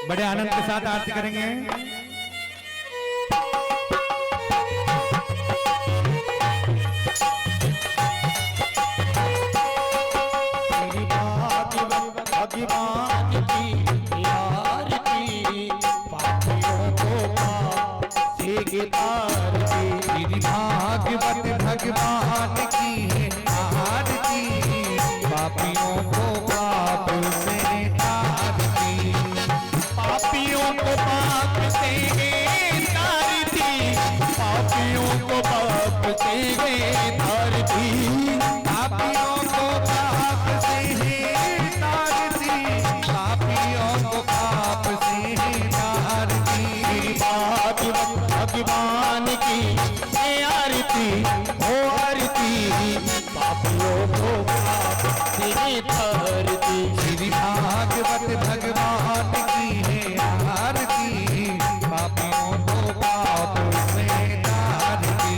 बड़े आनंद के साथ आरती करेंगे। भगवान की आरती, पापियों को पाप से गिरारती। भागवत भगवान की है आरती, पापियों को पाप से तारती। पापियों को पाप से तारती, पापियों को पाप से तारती। पापियों को पाप से तारती, पापियों को पाप से तारती। भागवत भगवान की आरती, हो आरती, पापियों को पाप से तारती। श्री भागवत भगवान की है आरती, पापियों को पाप से तारती।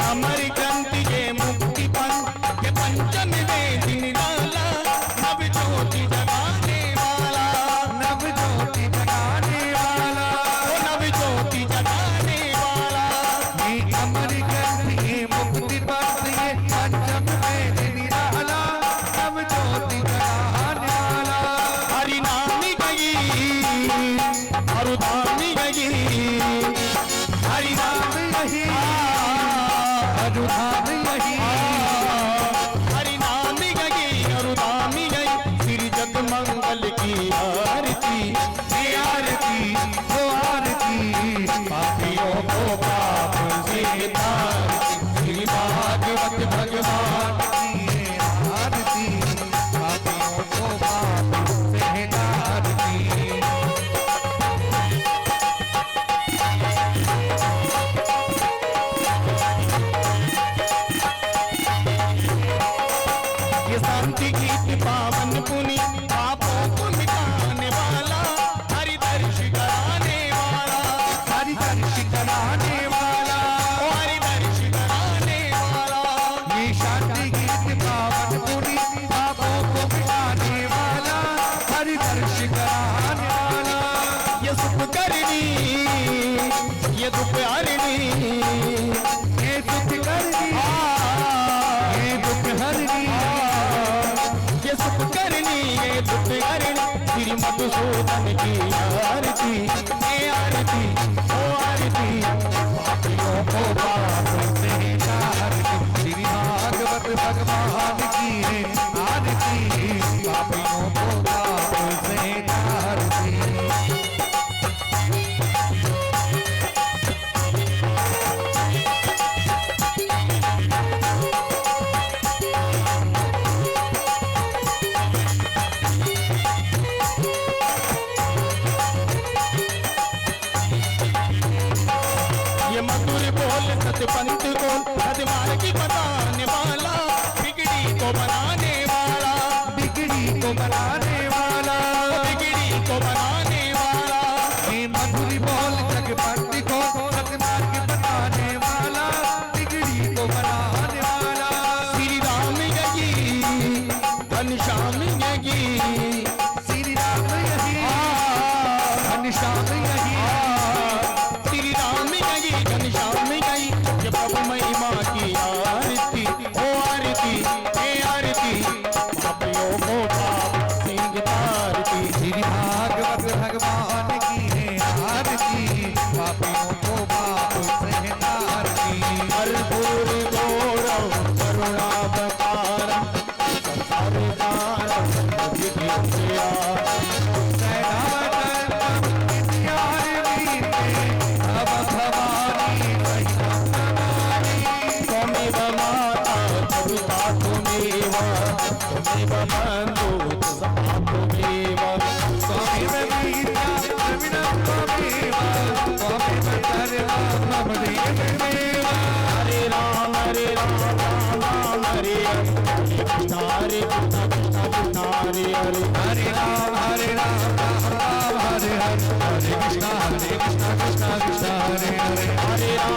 अमर ग्रंथ ये मुक्ति पंथ, ये पंचम वेद निराला, नव ज्योति जगाने वाला, नव ज्योति जगाने वाला, नव ज्योति जगाने वाला। ये अमर ग्रंथ ये मुक्ति पंथ ये पंचम वेद निराला, नव ज्योति जगाने वाला। हरि नाम गई अरुधामी गई, हरि नाम यही अरुधाम यही, हरि नाम गई अरुधामी गई। श्री जग मंगल की आरती, ये आरती वो आरती, पापियों को पाप से तारती। श्री भागवत भगवान की है आरती, पापियों को पाप से तारती। ये शांति गीत पावन पुनि, पापों को मिटाने वाला, हरि दर्श कराने वाला, हरि दर्श कराने वाला, ओ हरि दर्श कराने वाला। ये शांति गीत पावन पुनि, पापों को मिटाने वाला, हरि दर्श कराने वाला। ये सुख करनी, ये दुख हरनी, ये दुख करनी, ये दुख हरनी, ये सुख करनी, ये दुख हरनी। श्री मधुसूदन की आरती, ये आरती, ओ आरती, पापियों को पाप से तारती। श्री भागवत भगवान की है आरती, पापियों को पाप से तारती। ये मधुर बोल सतपंथ को सदमार्ग बताने वाला, बिगड़ी को बनाने वाला, बिगड़ी को बनाने वाला, बिगड़ी को बनाने वाला। ये मधुरी बोल जगपंथ को सतमार्ग बताने वाला, बिगड़ी को बनाने वाला। श्री राम यही घनश्याम यही, श्री राम यही घनश्याम यही, श्री राम यही घनश्याम यही। ये प्रभु महिमा की आरती, ओ आरती, हे आरती, पापियों को पाप से तारती। श्री भागवत भगवान की है आरती, पापियों को पाप से तारती। कर्पूर गौरव करुणावतारम, संसारसारम विधिया। अब भवानी त्वमेव माता पिता त्वमेव, त्वमेव बन्धु सखा त्वमेव, त्वमेव विद्या त्वमेव त्वमेव, त्वमेव सर्वं मम देवदेव। हरे राम राम राम हरे हरे, कृष्ण हरे कृष्ण कृष्ण कृष्ण हरे हरे, हरे राम राम राम हरे हरे, हरे कृष्ण कृष्ण कृष्ण कृष्ण हरे हरे, हरे राम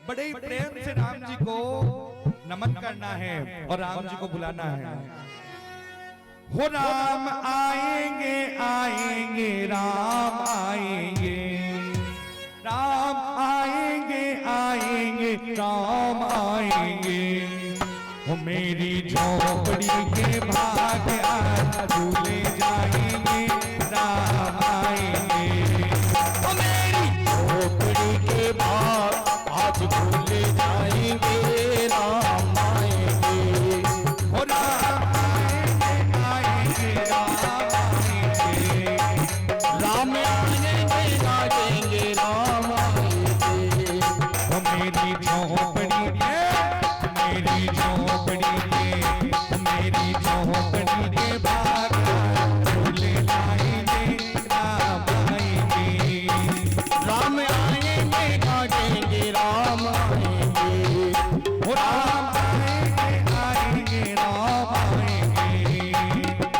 बड़े ही प्रेम से राम जी को नमन करना है और राम जी को बुलाना है। हो राम आएंगे आएंगे राम आएंगे, राम आएंगे आएंगे राम आएंगे। हो मेरी झोपड़ी के भाग आज झूले जाएंगे राम आएंगे। ओ मेरी झोपड़ी के भाग आज झूले जाएंगे राम आएंगे। हो राम आएंगे आएंगे राम आएंगे, राम आएंगे आएंगे राम आएंगे। हो मेरी झोपड़ी के, मेरी झोपड़ी के, मेरी झोपड़ी के भाग झूले जाएंगे राम आएंगे। राम आएंगे आएंगे राम आएंगे। हो राम आएंगे आएंगे राम आएंगे।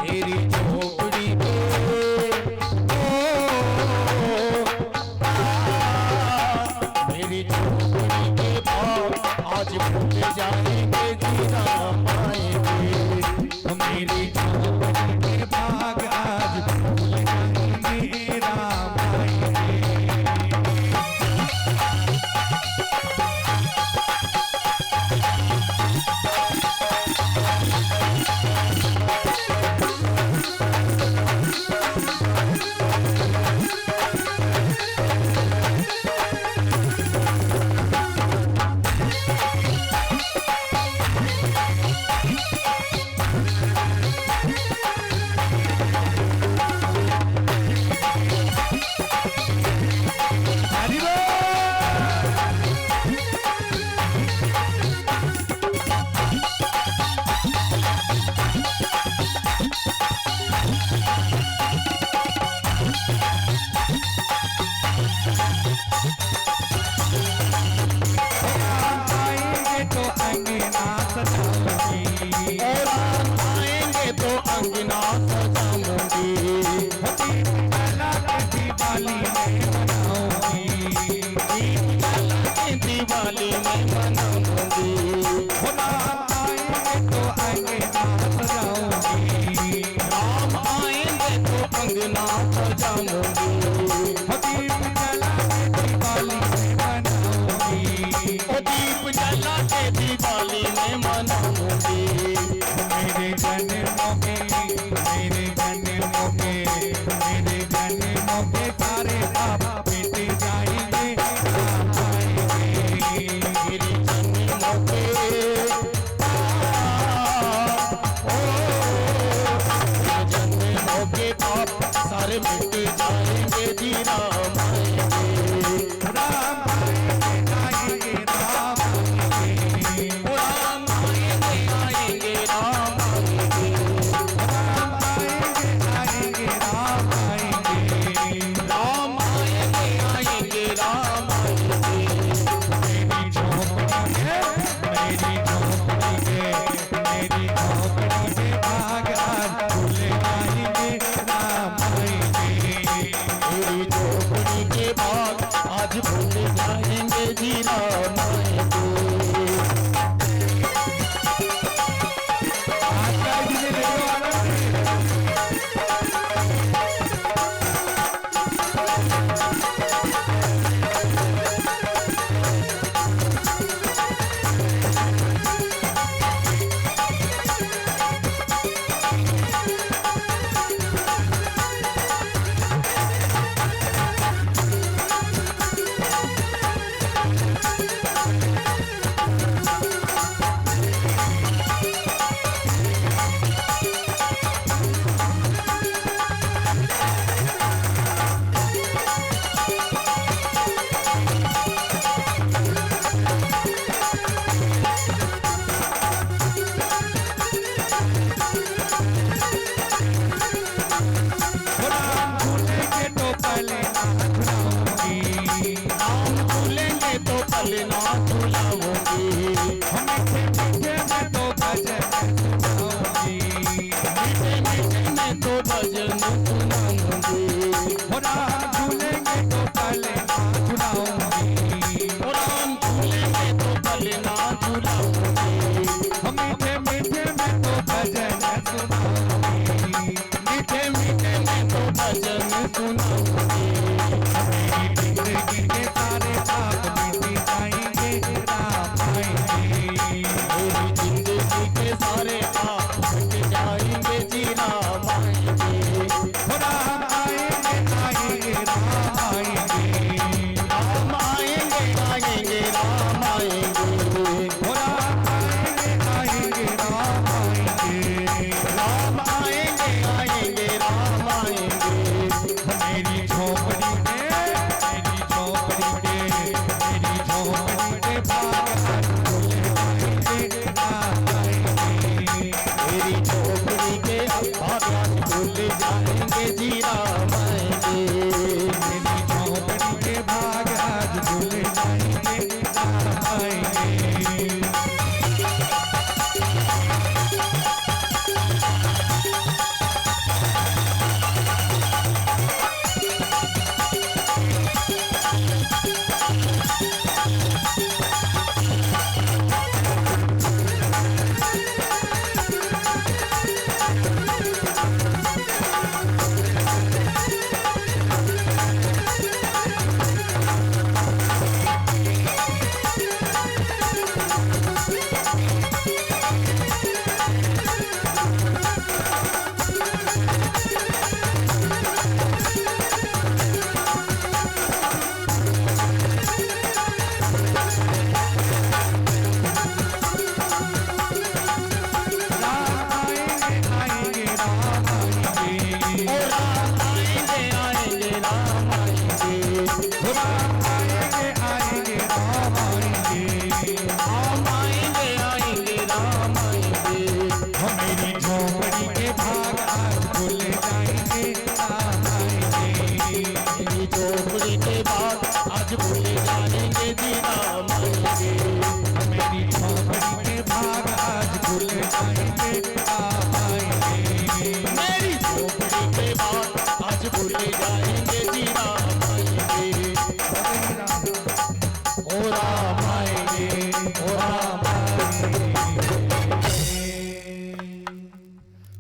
मेरी झोपड़ी पे मेरी झोपड़ी के भाग आज भूल जाएंगे जी राम आएंगे। हो मेरी झोपड़ी के भाग आज भूल जाएंगे राम आएंगे। हरि बोल। आएंगे तो अंगना सजाऊंगी, और राम आएंगे तो अंगना सजाऊंगी। जला के दिवाली में मनाऊंगी। दीप जला के दिवाली में मनाऊंगी। हो राम आएंगे तो अंगना सजाऊंगी। राम आएंगे तो अंगना सजाऊंगी। हो दीप जला के दिवाली में मनाऊंगी। ओ दीप जला के दिवाली में मनाऊंगी। मेरे जन्मों के, मेरे जन्मों के, मेरे जन्मों के सारे पाप मिट जाएंगे राम आएंगे। मेरी जन्मों के जन्मों के पाप सारे मिट जाएंगे जी राम आएंगे। राम आएंगे आएंगे राम आएंगे। ओ राम आएंगे आएंगे राम आएंगे। राम आएंगे आएंगे राम आएंगे। राम आएंगे आएंगे राम आएंगे। मेरी झोपड़ी के, मेरी झोपड़ी के, मेरी झोपड़ी के भाग आज झूले जाएंगे राम आएंगे। मेरी झोपड़ी के भाग आज भूल जाएंगे जी राम आएंगे। आजकल जी ने रेडियो वाला राम झूलेंगे मेरी झोपड़ी के भाग आज भूल जाएंगे जी राम आएंगे। मेरी झोपड़ी के भाग आज भूल जाएंगे राम आएंगे।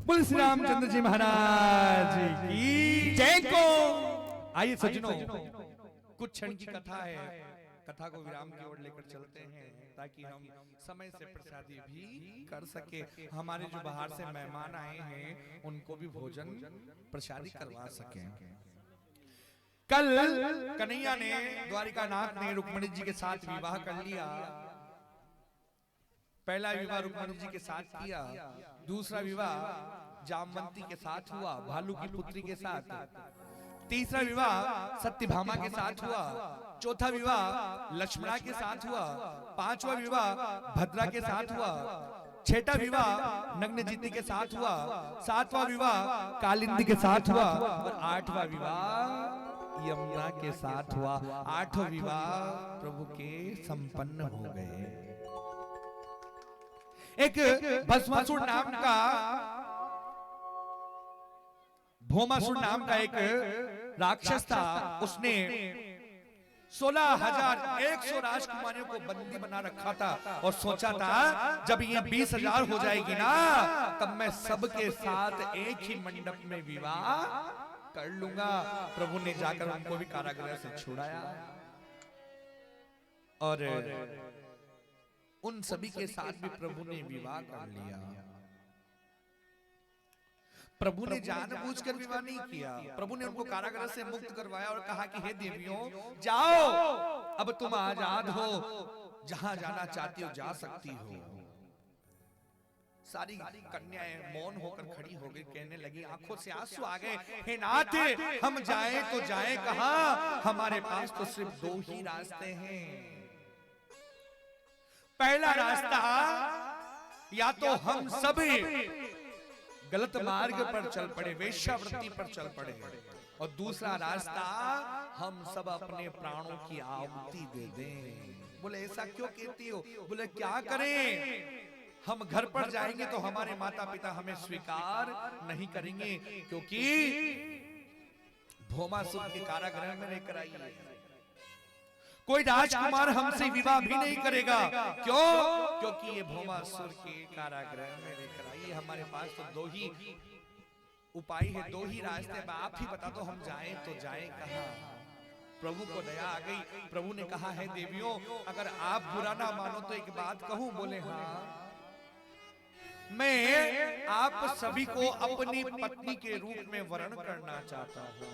बोल श्री रामचंद्र जी महाराज की जय को। आइए सज्जनों, कुछ क्षण की कथा है, कथा को विराम की ओर लेकर चलते हैं ताकि हम समय से प्रसादी भी कर सके। हमारे जो बाहर से मेहमान आए हैं उनको भी भोजन प्रसादी करवा सके। कल कन्हैया ने, द्वारिकानाथ ने रुक्मणी जी के साथ विवाह कर लिया। पहला विवाह रुक्मणी जी के साथ किया, दूसरा विवाह जामवंती के साथ हुआ, भालू की पुत्री के साथ। तीसरा विवाह सत्यभामा के साथ हुआ, चौथा विवाह लक्ष्मणा के साथ हुआ, पांचवा विवाह भद्रा के साथ हुआ, छठा विवाह नग्नजिती के साथ हुआ, सातवां विवाह कालिंदी के साथ हुआ और आठवां विवाह यमुना के साथ हुआ। आठों विवाह प्रभु के संपन्न हो गए। एक भस्मासुर नाम का, भौमासुर नाम का एक राक्षस था। उसने 16,100 राजकुमारियों को बंदी बना रखा था और सोचा था जब ये 20,000 हो जाएगी ना तब मैं सबके साथ एक ही मंडप में विवाह कर लूंगा। प्रभु ने जाकर उनको भी कारागृह से छुड़ाया और उन सभी के साथ भी प्रभु ने विवाह कर लिया। प्रभु ने जानबूझकर विवाह नहीं किया। प्रभु ने उनको कारागृह से मुक्त करवाया और कहा कि हे देवियों जाओ, अब तुम आजाद हो, जहां जाना चाहती हो जा सकती हो। सारी कन्याएं मौन होकर खड़ी हो गई, कहने लगी, आंखों से आंसू आ गए, हे नाथ हम जाएं तो जाएं कहां, हमारे पास तो सिर्फ 2 ही रास्ते हैं। पहला रास्ता या तो हम सभी गलत मार्ग पर चल पड़े, वेश्यावृत्ति पर चल पड़े, और दूसरा रास्ता हम सब अपने प्राणों की आहुति दे दें। बोले ऐसा क्यों कहती हो? बोले क्या करें, हम घर पर जाएंगे तो हमारे माता पिता हमें स्वीकार नहीं करेंगे, क्योंकि भौमासुर के कारागृह में रहकर आई है। कोई राजकुमार हमसे विवाह भी नहीं करेगा। क्यों? क्योंकि ये भौमासुर के कारागृह में रहकर आई है। हमारे पास तो 2 ही उपाय है, 2 ही रास्ते। आप ही बता दो हम जाएं तो जाएं कहां। प्रभु को दया आ गई। प्रभु ने कहा है देवियों अगर आप बुरा ना मानो तो एक बात कहूं। बोले हाँ, मैं आप सभी को अपनी पत्नी के रूप में वर्ण करना चाहता हूं,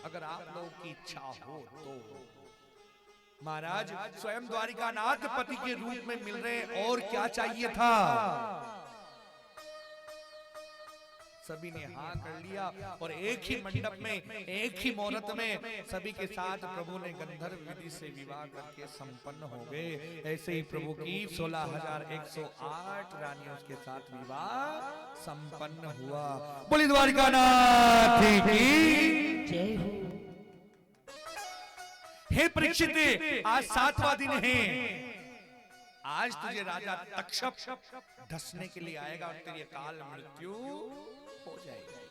अगर आप लोगों की इच्छा हो तो। महाराज स्वयं द्वारिकानाथ पति के रूप में मिल रहे, और क्या चाहिए था। सभी ने हाँ कर लिया और एक ही मंडप में, एक ही मुहूर्त में सभी के साथ प्रभु ने गंधर्व विधि से विवाह करके संपन्न हो गए। ऐसे ही प्रभु की 16,108 रानियों के साथ विवाह संपन्न हुआ। बोली द्वारिकानाथ की जय हो। हे परीक्षित, आज 7वां दिन है। आज तुझे राजा तक्षक ढसने के लिए आएगा और तेरी अकाल मृत्यु हो जाएगी।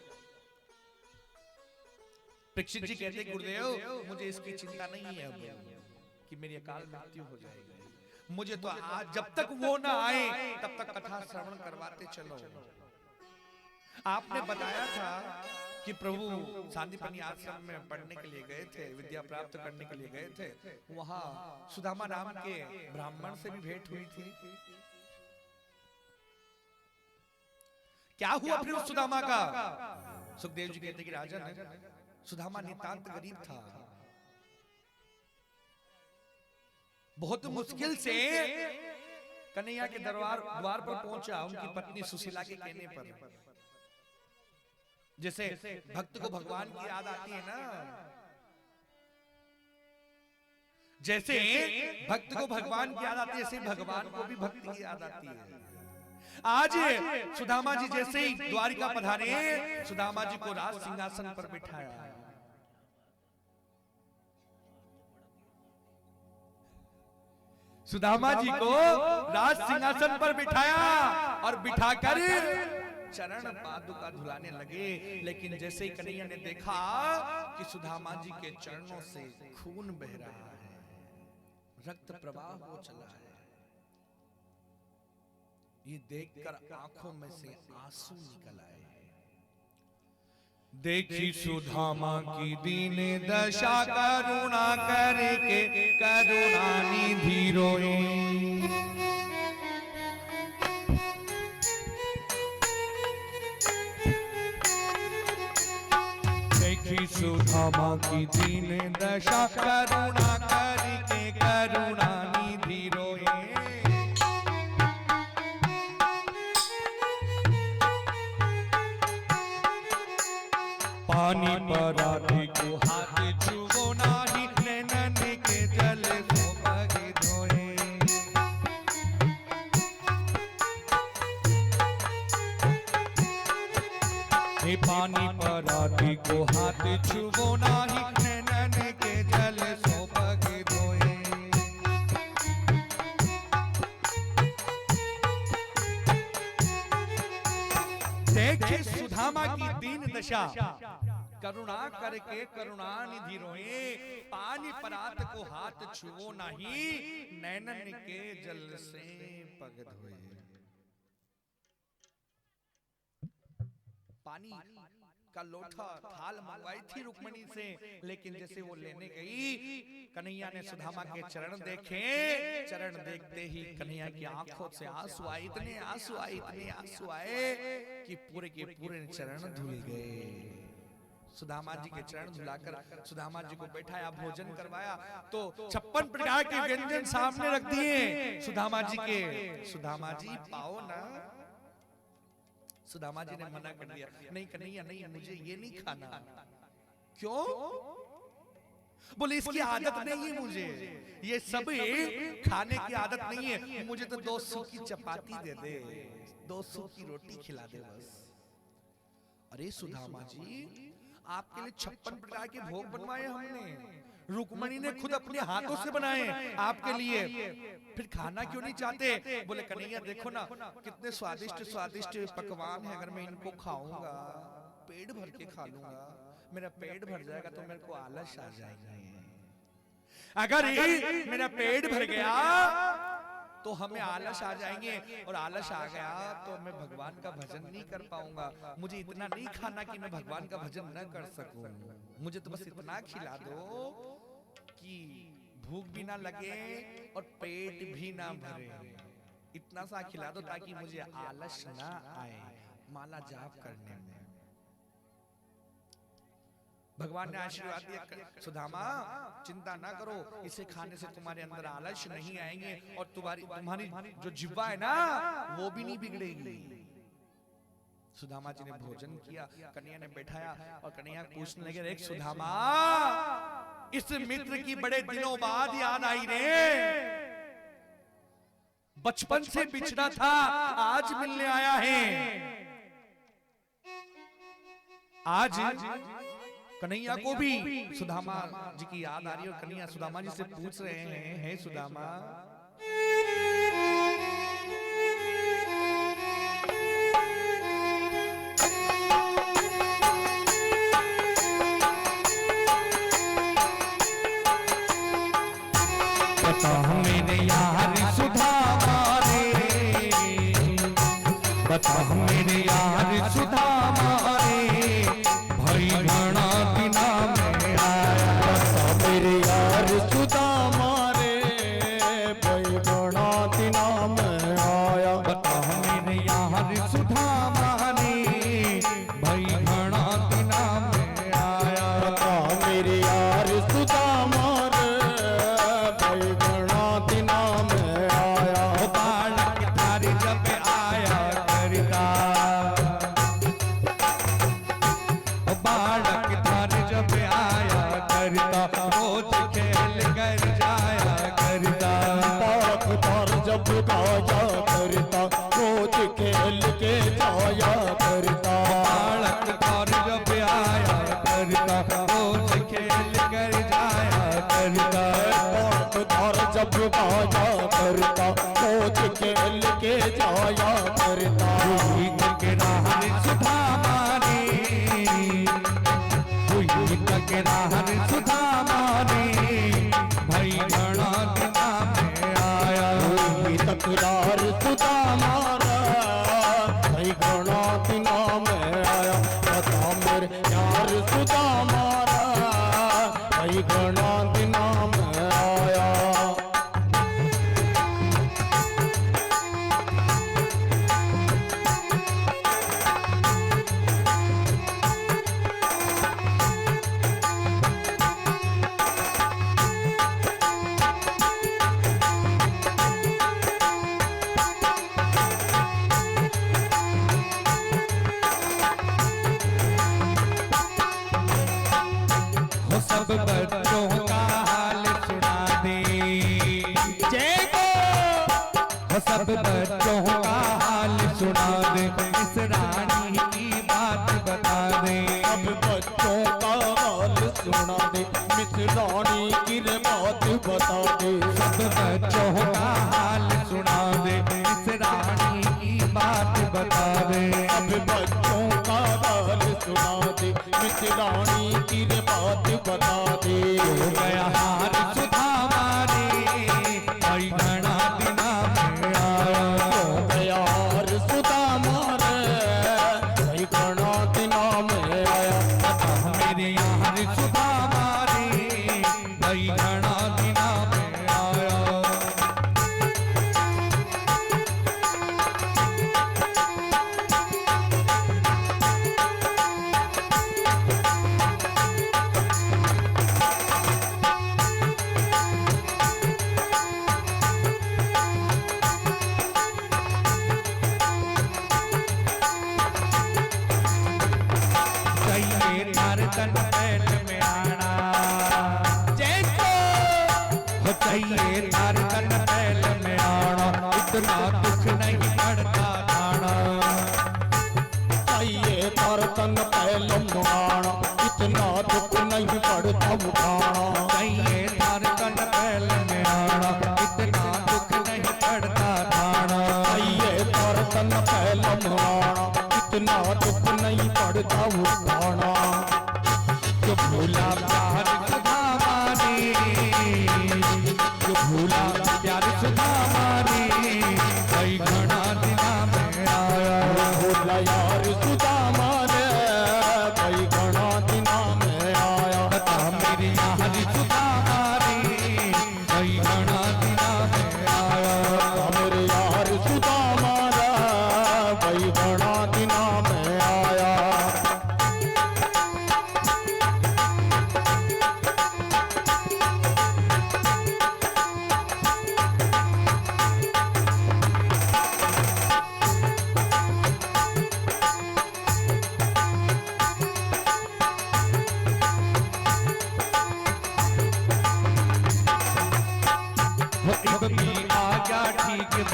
परीक्षित जी कहते गुरुदेव मुझे इसकी चिंता नहीं है अब कि मेरी अकाल मृत्यु हो जाएगी। मुझे तो आज जब तक वो ना आए तब तक कथा श्रवण करवाते चलो। आपने बताया था कि प्रभु सांदीपनि आश्रम में पढ़ने के लिए गए थे, विद्या प्राप्त करने के लिए गए थे। वहां सुदामा नाम के ब्राह्मण से भी भेंट हुई थी। क्या हुआ फिर उस सुदामा का? सुखदेव जी कहते कि राजन, सुदामा नितांत गरीब था। बहुत मुश्किल से कन्हैया के द्वार पर पहुंचा उनकी पत्नी सुशीला के कहने पर। जैसे भक्त को भगवान की याद आती है ना, जैसे भक्त को भगवान की याद आती है, ऐसे भगवान को भी भक्त की याद आती है। आज सुदामा जी जैसे ही द्वारिका पधारे, सुदामा जी को राज सिंहासन पर बिठाया। सुदामा जी को राज सिंहासन पर बिठाया और बिठाकर चरण पादुका धुलाने लगे। लेकिन जैसे ही कन्हैया ने देखा कि सुदामा जी के चरणों से खून बह रहा है, रक्त प्रवाह हो चला है, ये देखकर आंखों में से आंसू निकल आए। देखी सुदामा की दीन दशा, करुणा करके करुणा निधि रोए। देखी सुदामा की दीन दशा, करुणा करके करुणा निधि रोए। पानी पराधी को हाथ छुओ नाही, नैनन के जल को पग धोए। हे पानी पराधी को हाथ छुओ नाही, नैनन के जल सो पग धोए। देखे सुदामा की दीन दशा, करुणा करके करुणा निधि रोए। पानी परात को हाथ छुओ नहीं, नैनन के जल से पग धोए। पानी का लोटा थाल मंगवाई थी रुक्मणी से, लेकिन जैसे वो लेने गई, कन्हैया ने सुदामा के चरण देखे। चरण देखते ही कन्हैया की आंखों से आंसू आए, इतने आंसू आए, इतने आंसू आए कि पूरे के पूरे चरण धुल गए। सुदामा जी के चरण धुलाकर सुदामा जी को बैठाया, भोजन करवाया, तो 56 प्रकार के व्यंजन सामने रख दिए सुदामा जी के। सुदामा जी पाओ ना। सुदामा जी ने मना कर दिया, नहीं कन्हैया नहीं, मुझे ये नहीं खाना। क्यों? बोले इसकी आदत नहीं है मुझे, ये सब खाने की आदत नहीं है, मुझे तो 200 की चपाती दे दे, 200 की रोटी खिला दे बस। अरे सुदामा जी, आपके लिए 56 प्रकार के भोग बनवाए हमने, रुक्मणी ने खुद अपने हाथों से बनाए आपके लिए, फिर खाना क्यों नहीं चाहते? बोले कन्हैया देखो ना कितने स्वादिष्ट स्वादिष्ट पकवान है, अगर मैं इनको खाऊंगा, पेट भर के खा लूंगा, मेरा पेट भर जाएगा तो मेरे को आलस आ जाएगा। अगर मेरा पेट भर गया तो हमें आलस आ जाएंगे, और आलस आ गया तो मैं भगवान का भजन नहीं कर पाऊंगा। मुझे इतना नहीं खाना कि मैं भगवान का भजन न कर सकूं, मुझे तो बस इतना खिला दो कि भूख भी ना लगे और पेट भी ना भरे, इतना सा खिला दो ताकि मुझे आलस ना आए माला जाप करने में। भगवान ने आशीर्वाद दिया, सुदामा चिंता ना करो, इसे खाने से तुम्हारे अंदर आलस नहीं आएंगे और तुम्हारी जो जिह्वा है ना वो भी नहीं बिगड़ेगी। सुदामा जी ने भोजन किया, कन्हैया ने बैठाया और कन्हैया पूछने लगे, एक सुदामा, इस मित्र की बड़े दिनों बाद याद आई रे, बचपन से बिछड़ा था, आज मिलने आया है। आज कन्हैया को भी सुदामा जी की याद आ रही है और कन्हैया सुदामा जी से पूछ रहे हैं, हे सुदामा, बता मेरे यार सुदामा रे, बता मेरे यार सुदामा रे, भाई घना दिना में आया। बता मेरे यार सुदामा रे, भाई घना दिना में आया। बता मेरे यार सुदामा रे, भाई घना दिना में आया। बता मेरे यार सुदामा रे, भाई घना दिना में आया। बालक थारी जब आया करता, बालक थारी जब आया करता, रोज खेल कर जाया करता। बालक थार जब आया करता, रोज खेल के जाया करता। बालक थारी जब आया करता, रोज खेल कर जाया करता। बालक थार जब आया करता, रोज खेल के जाया करता। हुई तकरार सुदामा रे, हुई तकरार सुदामा रे, भाई घना दिना में आया। हुई तकरार सुदामा रे, भाई घना दिना में आया। बता मेरे यार सुदामा रे, भाई घना दिना में आया। हो सब बच्चों का हाल सुना दे, जय को हो सब बच्चों का हाल सुना दे, इस रानी की बात बता दे। अब बच्चों का हाल सुना दे, मिस रानी की बात बता दे। सब बच्चों का हाल सुना दे, इस रानी की बात बता दे। अब बच्चों का हाल सुना दे, मिस रानी की बात बता दे। हो गया हार सुदामा रे, भाई घना दिना में आया। हो गया हार सुदामा रे, भाई घना दिना में आया। बता मेरे यार सुदामा रे, भाई घना दिना में आया। चाहिए तार तन बैल में आना, जय को हो चाहिए तार तन बैल में आना, इतना दुख नहीं पड़ता थाना। चाहिए तार तन पहलम आना, इतना दुख नहीं पड़ता उठाना। चाहिए तार तन बैल में आना, इतना दुख नहीं पड़ता थाना। चाहिए तार तन पहलम आना, इतना दुख नहीं पड़ता उठाना। जो भूला प्यार सुदामा रे, जो भूला प्यार सुदामा रे, भाई घना दिना में आया। भोला यार सुदामा रे, भाई घना दिना में आया। बता मेरे यार सुदामा रे, भाई घना दिना में आया। मेरे यार सुदामा रे, भाई घना दिना में आया।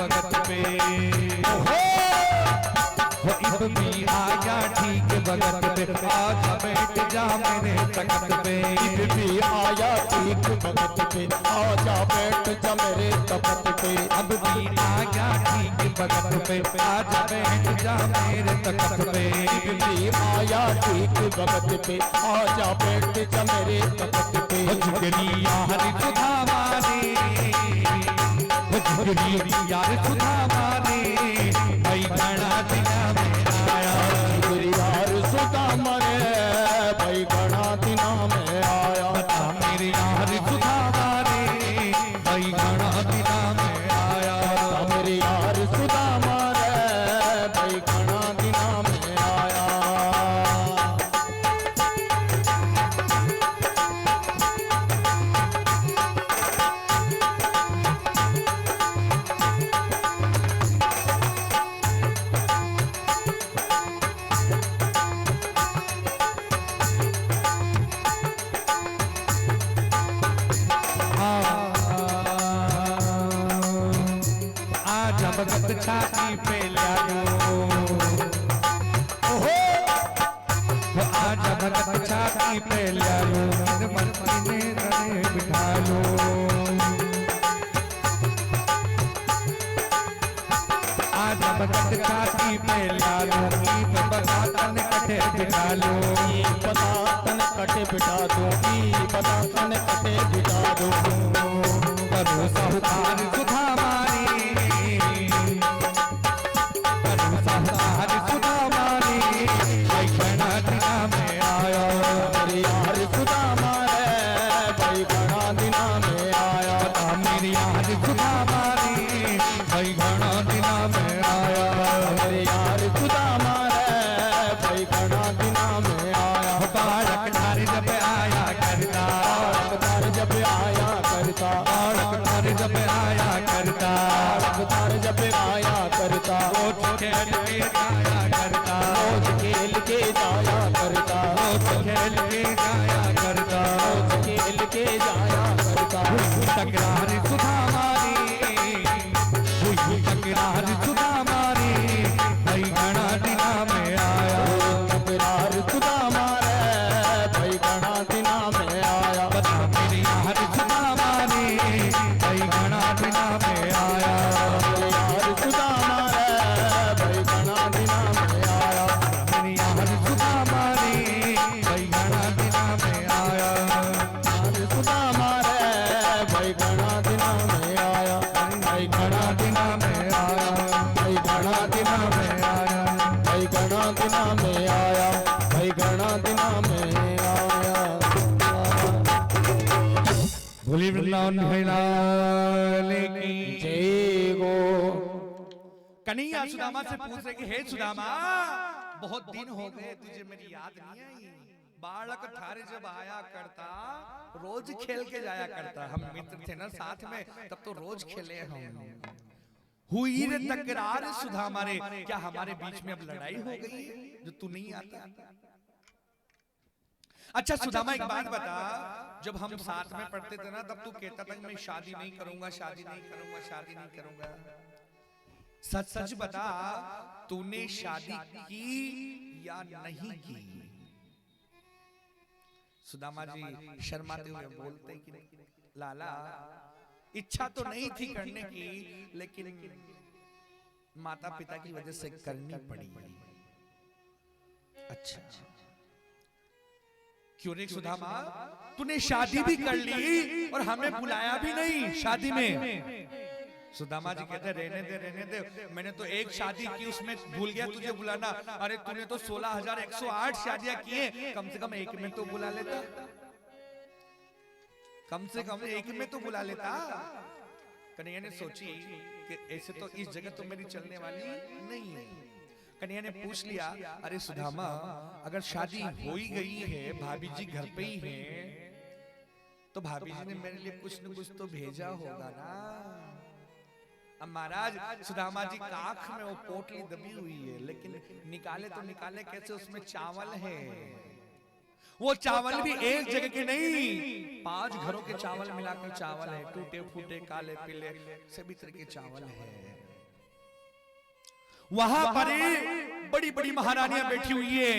वक्त पे वो इब भी आजा ठीक वक्त पे आजा बैठ जा मेरे तख्त पे इब भी आया ठीक वक्त पे आजा बैठ जा मेरे तख्त पे अब भी आजा ठीक वक्त पे आजा बैठ जा मेरे तख्त पे इब भी आया ठीक वक्त पे आजा बैठ जा मेरे तख्त पे झुकनी यार सुधा माने झुकनी यार सुधा माने भाई घना दिना में आया मेरी यार सुधा मरे भाई घना दिना में आया बता मेरे यार सुधा माने भाई घना दिना में आया मेरे यार सुधा मरे भाई घना दिना में आया भगत छाती पे लो वो आज भगत छाती पे लो मन में रहे बिठा लो आज भगत छाती पे लो बता तन कटे बिठा लो बता तन कटे बिठा दो बता तन कटे बिठा दो करो साहूकार सुधा मारी हर सुधा मारे भाई घना दिना में आया मेरे यार सुधा मारे भाई घना दिना में आया मेरी यार सुधा मारे भाई घना दिना में आया मेरे यार सुधा मारे भाई घना दिना में आया बालक धार जब आया करता तार जब आया करता धार जब आया करता तार जब आया करता रोज खेल के जाया करता रोज खेल के जाया करता रोज खेल के जाया करता रोज खेल के जाया करता तकरार सुधा मारी तकरार सुधा मारी भाई घना दिना में आया तकरार सुधा मारे भाई घना दिना में आया बता मेरी यार सुधा मारी भाई घना दिना में आया यार सुधा मारे भाई घना दिना में आया मेरी यार सुधा मारी भाई घना दिना में आया यार सुधा मारे भाई घना दिना में आया भाई घना दिना में आया भाई घना दिना में आया भाई घना दिना में आया भाई घना दिना में आया भोली वृंदावन भैलाले की जय गो कन्हैया सुदामा से पूछ रहे कि हे सुदामा बहुत दिन हो गए तुझे मेरी याद नहीं आई बालक थारे जब आया करता रोज खेल के जाया करता हम मित्र थे ना साथ में तब तो रोज खेले हम हुई रे तकरार सुदामा रे क्या हमारे बीच में अब लड़ाई हो गई जो तू नहीं आता अच्छा सुदामा एक बात बता जब हम साथ में पढ़ते थे ना तब तू कहता था मैं शादी नहीं करूंगा शादी नहीं करूंगा शादी नहीं करूंगा सच सच बता तूने शादी की या नहीं की सुदामा जी शर्माते हुए बोलते कि लाला इच्छा तो नहीं थी करने की लेकिन माता पिता की वजह से करनी पड़ी अच्छा क्यों रे सुदामा तूने शादी भी कर ली और हमें बुलाया भी नहीं शादी में सुदामा जी कहते रहने दे मैंने तो एक शादी की उसमें भूल गया तुझे बुलाना अरे तूने तो 16,108 शादियां की हैं कम से कम एक में तो बुला लेता कम से कम एक में तो बुला लेता कन्हैया ने सोची कि ऐसे तो इस जगह तो मेरी चलने वाली नहीं है कन्हैया ने पूछ लिया अरे सुदामा अगर शादी हो ही गई है भाभी जी घर पे ही हैं तो भाभी जी ने मेरे लिए कुछ न कुछ तो भेजा होगा ना अब महाराज सुदामा जी का आंख में वो पोटली दबी हुई है लेकिन निकाले तो निकाले कैसे उसमें चावल है वो चावल भी एक जगह के नहीं 5 घरों के चावल मिलाकर चावल है टूटे फूटे काले पीले सभी तरह के चावल है वहां पर बड़ी बड़ी महारानियां बैठी हुई है,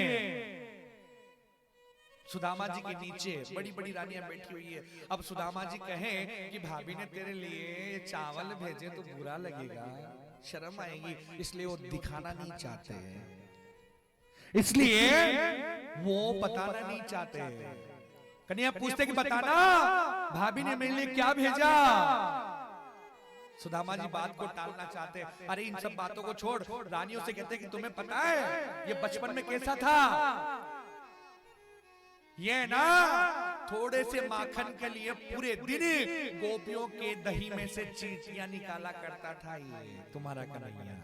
सुदामा जी के नीचे बड़ी बड़ी रानियां बैठी हुई है। अब सुदामा जी कहें कि भाभी ने तेरे लिए चावल भेजे तो बुरा लगेगा, शर्म आएगी, इसलिए वो दिखाना नहीं चाहते हैं, इसलिए वो बताना नहीं चाहते। कन्हैया पूछते कि बताना भाभी ने मेरे लिए क्या भेजा। सुदामा जी बात को टालना चाहते, अरे इन सब बातों को छोड़, रानियों से कहते कि तुम्हें पता है ये बचपन में कैसा था, ये ना थोड़े से माखन के लिए पूरे दिन गोपियों के दही में से चींटियां निकाला करता था, ये तुम्हारा कन्हैया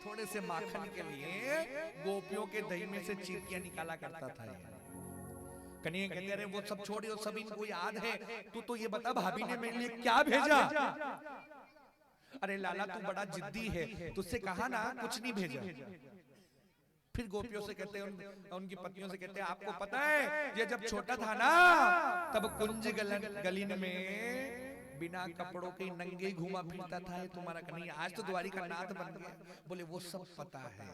थोड़े से माखन के लिए गोपियों के दही में से चींटियां निकाला करता था। कन्हैया कहते अरे वो सब छोड़ियो, सब इनको याद है, तू तो ये बता भाभी ने मेरे लिए क्या भेजा। अरे लाला तू बड़ा जिद्दी है, तुझसे कहा ना कुछ नहीं भेजा। फिर गोपियों से कहते हैं, उनकी पत्नियों से कहते हैं आपको पता है ये जब छोटा था ना तब कुंज गलीन में बिना कपड़ों के नंगे घूमा फिरता था ये तुम्हारा कन्हैया, आज तो द्वारी का नाथ बन गया। बोले वो सब पता है।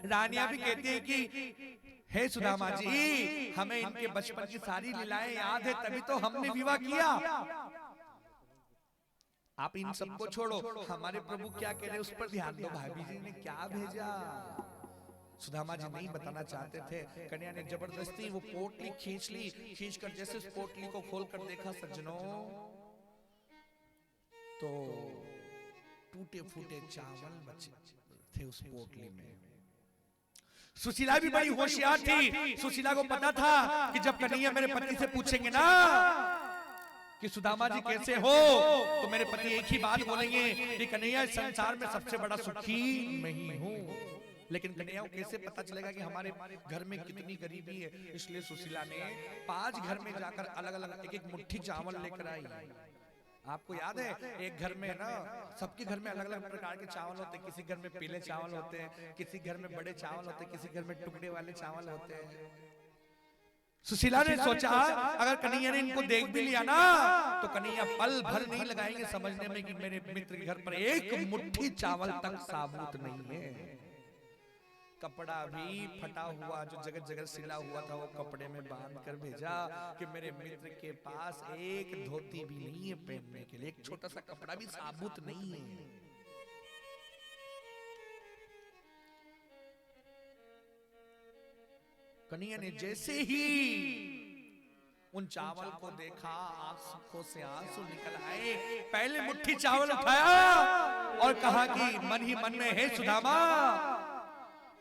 रानियां भी कहती है कि हे सुदामा जी हमें इनके बचपन की सारी लीलाएं याद है, तभी तो हमने विवाह किया। आप इन सबको छोड़ो, हमारे प्रभु क्या कह रहे उस पर ध्यान दो, भाभी जी ने क्या भेजा। सुदामा जी नहीं बताना चाहते थे। कन्हैया ने जबरदस्ती वो पोटली खींच ली, खींच कर जैसे उस पोटली को खोल कर देखा सज्जनों, तो टूटे फूटे चावल बचे थे उस पोटली में। सुशीला भी बड़ी होशियार थी, सुशीला को पता था कि जब कन्हैया मेरे पति से पूछेंगे ना कि सुदामा जी कैसे हो, तो मेरे पति एक ही बात बोलेंगे कि कन्हैया इस संसार में सबसे बड़ा सुखी मैं ही हूँ। लेकिन कन्हैया को कैसे पता चलेगा कि हमारे घर में कितनी गरीबी है। इसलिए सुशीला ने 5 घर में जाकर अलग अलग एक मुट्ठी चावल लेकर आई। आपको याद है एक घर में ना सबके घर में अलग अलग प्रकार के चावल होते हैं, किसी घर में पीले चावल होते हैं, किसी घर में बड़े चावल होते हैं, किसी घर में टुकड़े वाले चावल होते हैं। सुशीला ने सोचा अगर कन्हैया ने इनको देख भी लिया ना तो कन्हैया पल भर नहीं लगाएंगे समझने में कि मेरे मित्र के घर पर एक मुट्ठी चावल तक साबुत नहीं है। कपड़ा भी फटा हुआ जो जगह जगह सिला हुआ था वो कपड़े में बांध कर भेजा कि मेरे मित्र के पास एक धोती भी नहीं है पहनने के लिए, एक छोटा सा कपड़ा भी साबुत नहीं है। कन्हैया ने जैसे ही उन चावल को देखा आंखों से आंसू निकल आए। पहले मुट्ठी चावल उठाया और कहा कि मन ही मन में हे सुदामा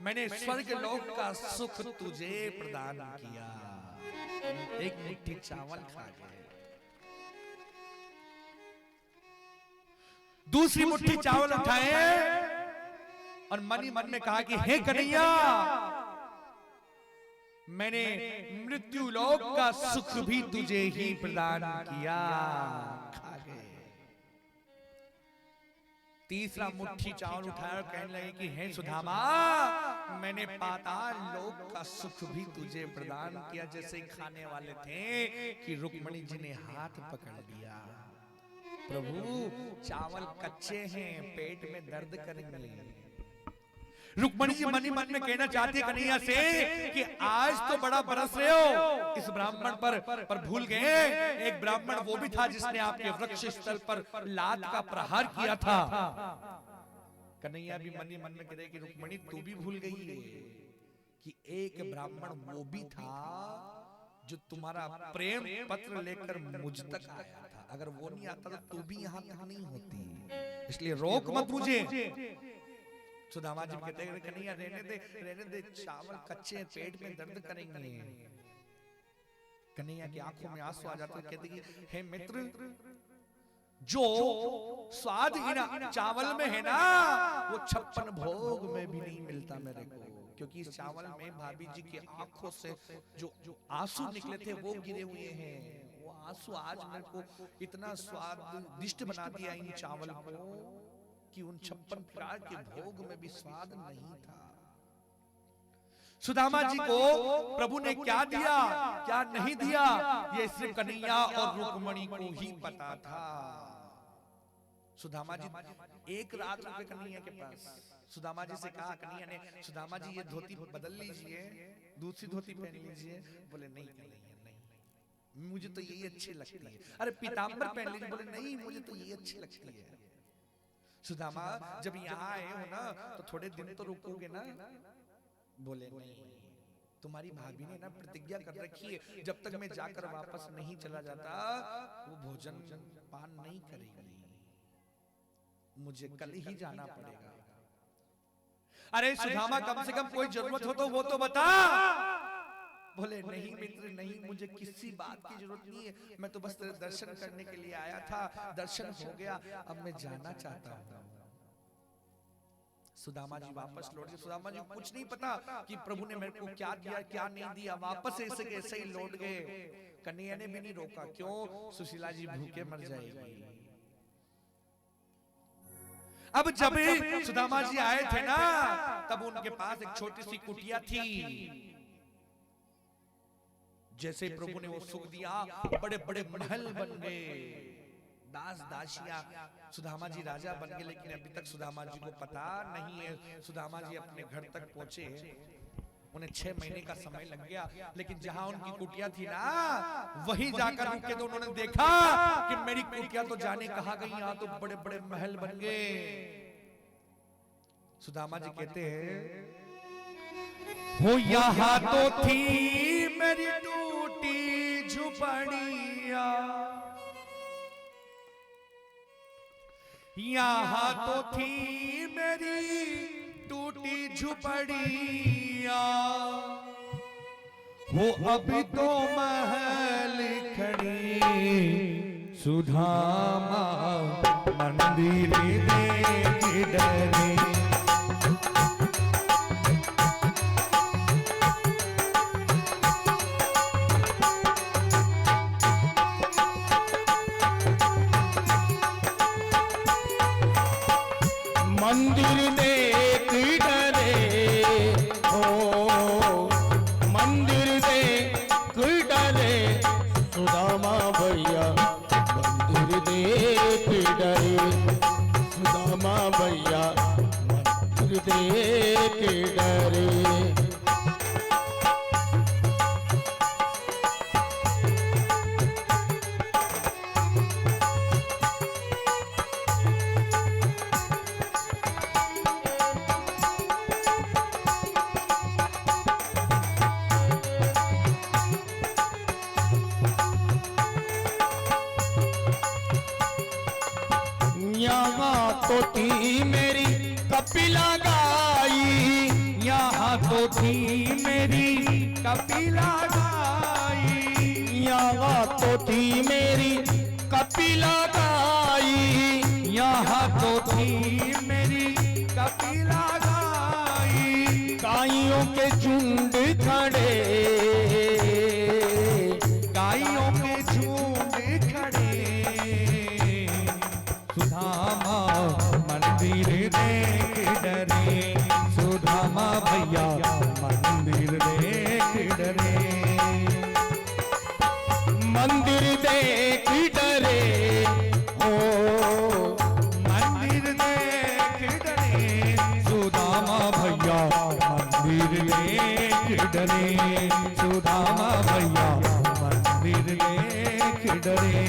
मैंने स्वर्ग लोक का सुख तुझे प्रदान किया, एक मुट्ठी चावल खा गए। दूसरी मुट्ठी चावल उठाए और मन ही मन में कहा कि हे कन्हैया मैंने मृत्यु लोक का सुख भी तुझे ही प्रदान किया, खा गए। तीसरा मुट्ठी चावल उठाया और कहने लगे कि हे सुदामा मैंने पाताल लोक का सुख भी तुझे प्रदान किया। जैसे ही खाने वाले थे कि रुक्मणी जी ने हाथ पकड़ लिया, प्रभु चावल कच्चे हैं, पेट में दर्द करेंगे। रुक्मणी जी मन ही मन में कहना चाहती है कन्हैया से कि आज तो बड़ा बरस रहे हो इस ब्राह्मण पर भूल गए एक ब्राह्मण वो भी था जिसने आपके वृक्ष स्थल पर लात का प्रहार किया था। कन्हैया भी मन ही मन में कह रहे कि रुक्मणी तू भी भूल गई है कि एक ब्राह्मण वो भी था जो तुम्हारा प्रेम पत्र लेकर मुझ तक आया था, अगर वो नहीं आता तो तू भी यहाँ तक नहीं होती, इसलिए रोक मत मुझे। सुदामा जी कहते हैं कन्हैया रहने दे चावल कच्चे पेट में दर्द करेंगे। कन्हैया की आंखों में आंसू आ जाते, कहते कि हे मित्र जो स्वाद इन चावल में है ना वो 56 भोग में भी नहीं मिलता मेरे को, क्योंकि इस चावल में भाभी जी की आंखों से जो आंसू निकले थे वो गिरे हुए हैं। वो आंसू आज मेरे को इतना स्वादिष्ट बना दिया इन चावल को कि उन 56 प्रकार के भोग में भी स्वाद नहीं था। सुदामा जी को प्रभु ने क्या दिया क्या नहीं दिया ये सिर्फ कन्हैया और रुक्मणी को ही पता था। सुदामा जी एक रात रुके कन्हैया के पास। सुदामा जी से कहा कन्हैया ने, सुदामा जी ये धोती बदल लीजिए, दूसरी धोती पहन लीजिए। बोले नहीं कन्हैया नहीं, मुझे तो यही अच्छी लगती है। अरे पीताम्बर पहन लीजिए। बोले नहीं मुझे तो यही अच्छी लगती है। सुदामा जब यहाँ आए हो ना तो थोड़े दिन तो रुकोगे ना। बोले नहीं, तुम्हारी भाभी ने ना प्रतिज्ञा कर रखी है, जब तक मैं जाकर वापस नहीं चला जाता वो भोजन पान नहीं करेगी, मुझे कल ही जाना पड़ेगा। अरे सुदामा कम से कम कोई जरूरत हो तो वो तो बता। बोले नहीं मित्र नहीं, मुझे किसी बात की जरूरत नहीं है, मैं तो बस तेरे दर्शन करने के लिए आया था, दर्शन हो गया, अब मैं जाना चाहता हूँ। सुदामा जी वापस लौट गए। सुदामा जी कुछ नहीं पता कि प्रभु ने मेरे को क्या दिया क्या नहीं दिया, वापस ऐसे कैसे ही लौट गए। कन्हैया ने भी नहीं रोका, क्यों? सुशीला जी भूखे मर जाएगी। अब जब सुदामा जी आए थे ना तब उनके पास एक छोटी सी कुटिया थी। जैसे प्रभु ने वो सुख दिया, बड़े बड़े महल बन गए, दास दासियां, सुदामा जी राजा बन गए। लेकिन अभी तक सुदामा जी को पता नहीं है। सुदामा जी अपने घर तक पहुंचे, उन्हें 6 महीने का समय लग गया। लेकिन जहां उनकी कुटिया थी ना वहीं जाकर रुके तो उन्होंने देखा कि मेरी कुटिया तो जाने कहां गई, यहां तो बड़े बड़े महल बन गए। सुदामा जी कहते हैं हो यहाँ तो थी मेरी टूटी झुपड़िया, यहाँ तो थी मेरी टूटी झुपड़िया, हो अभी तो महल खड़ी सुदामा मंदिर देख डरे। मंदिर देख डरे, ओ मंदिर देख डरे, सुदामा भैया मंदिर देख डरे, सुदामा भैया मंदिर देख डरे। यहाँ तो थी मेरी कपिला गाई, यहाँ तो थी मेरी कपिला गाई, यहाँ तो थी मेरी कपिला गाई, यहाँ तो थी मेरी कपिला गाई। गायों के झुंड खड़े, गायों के झुंड खड़े, सुदामा मंदिर देख डरे, सुदामा भैया मंदिर देख डरे, मंदिर देख डरे, ओ मंदिर देख डरे, सुदामा भैया मंदिर देख डरे, सुदामा भैया मंदिर देख डरे।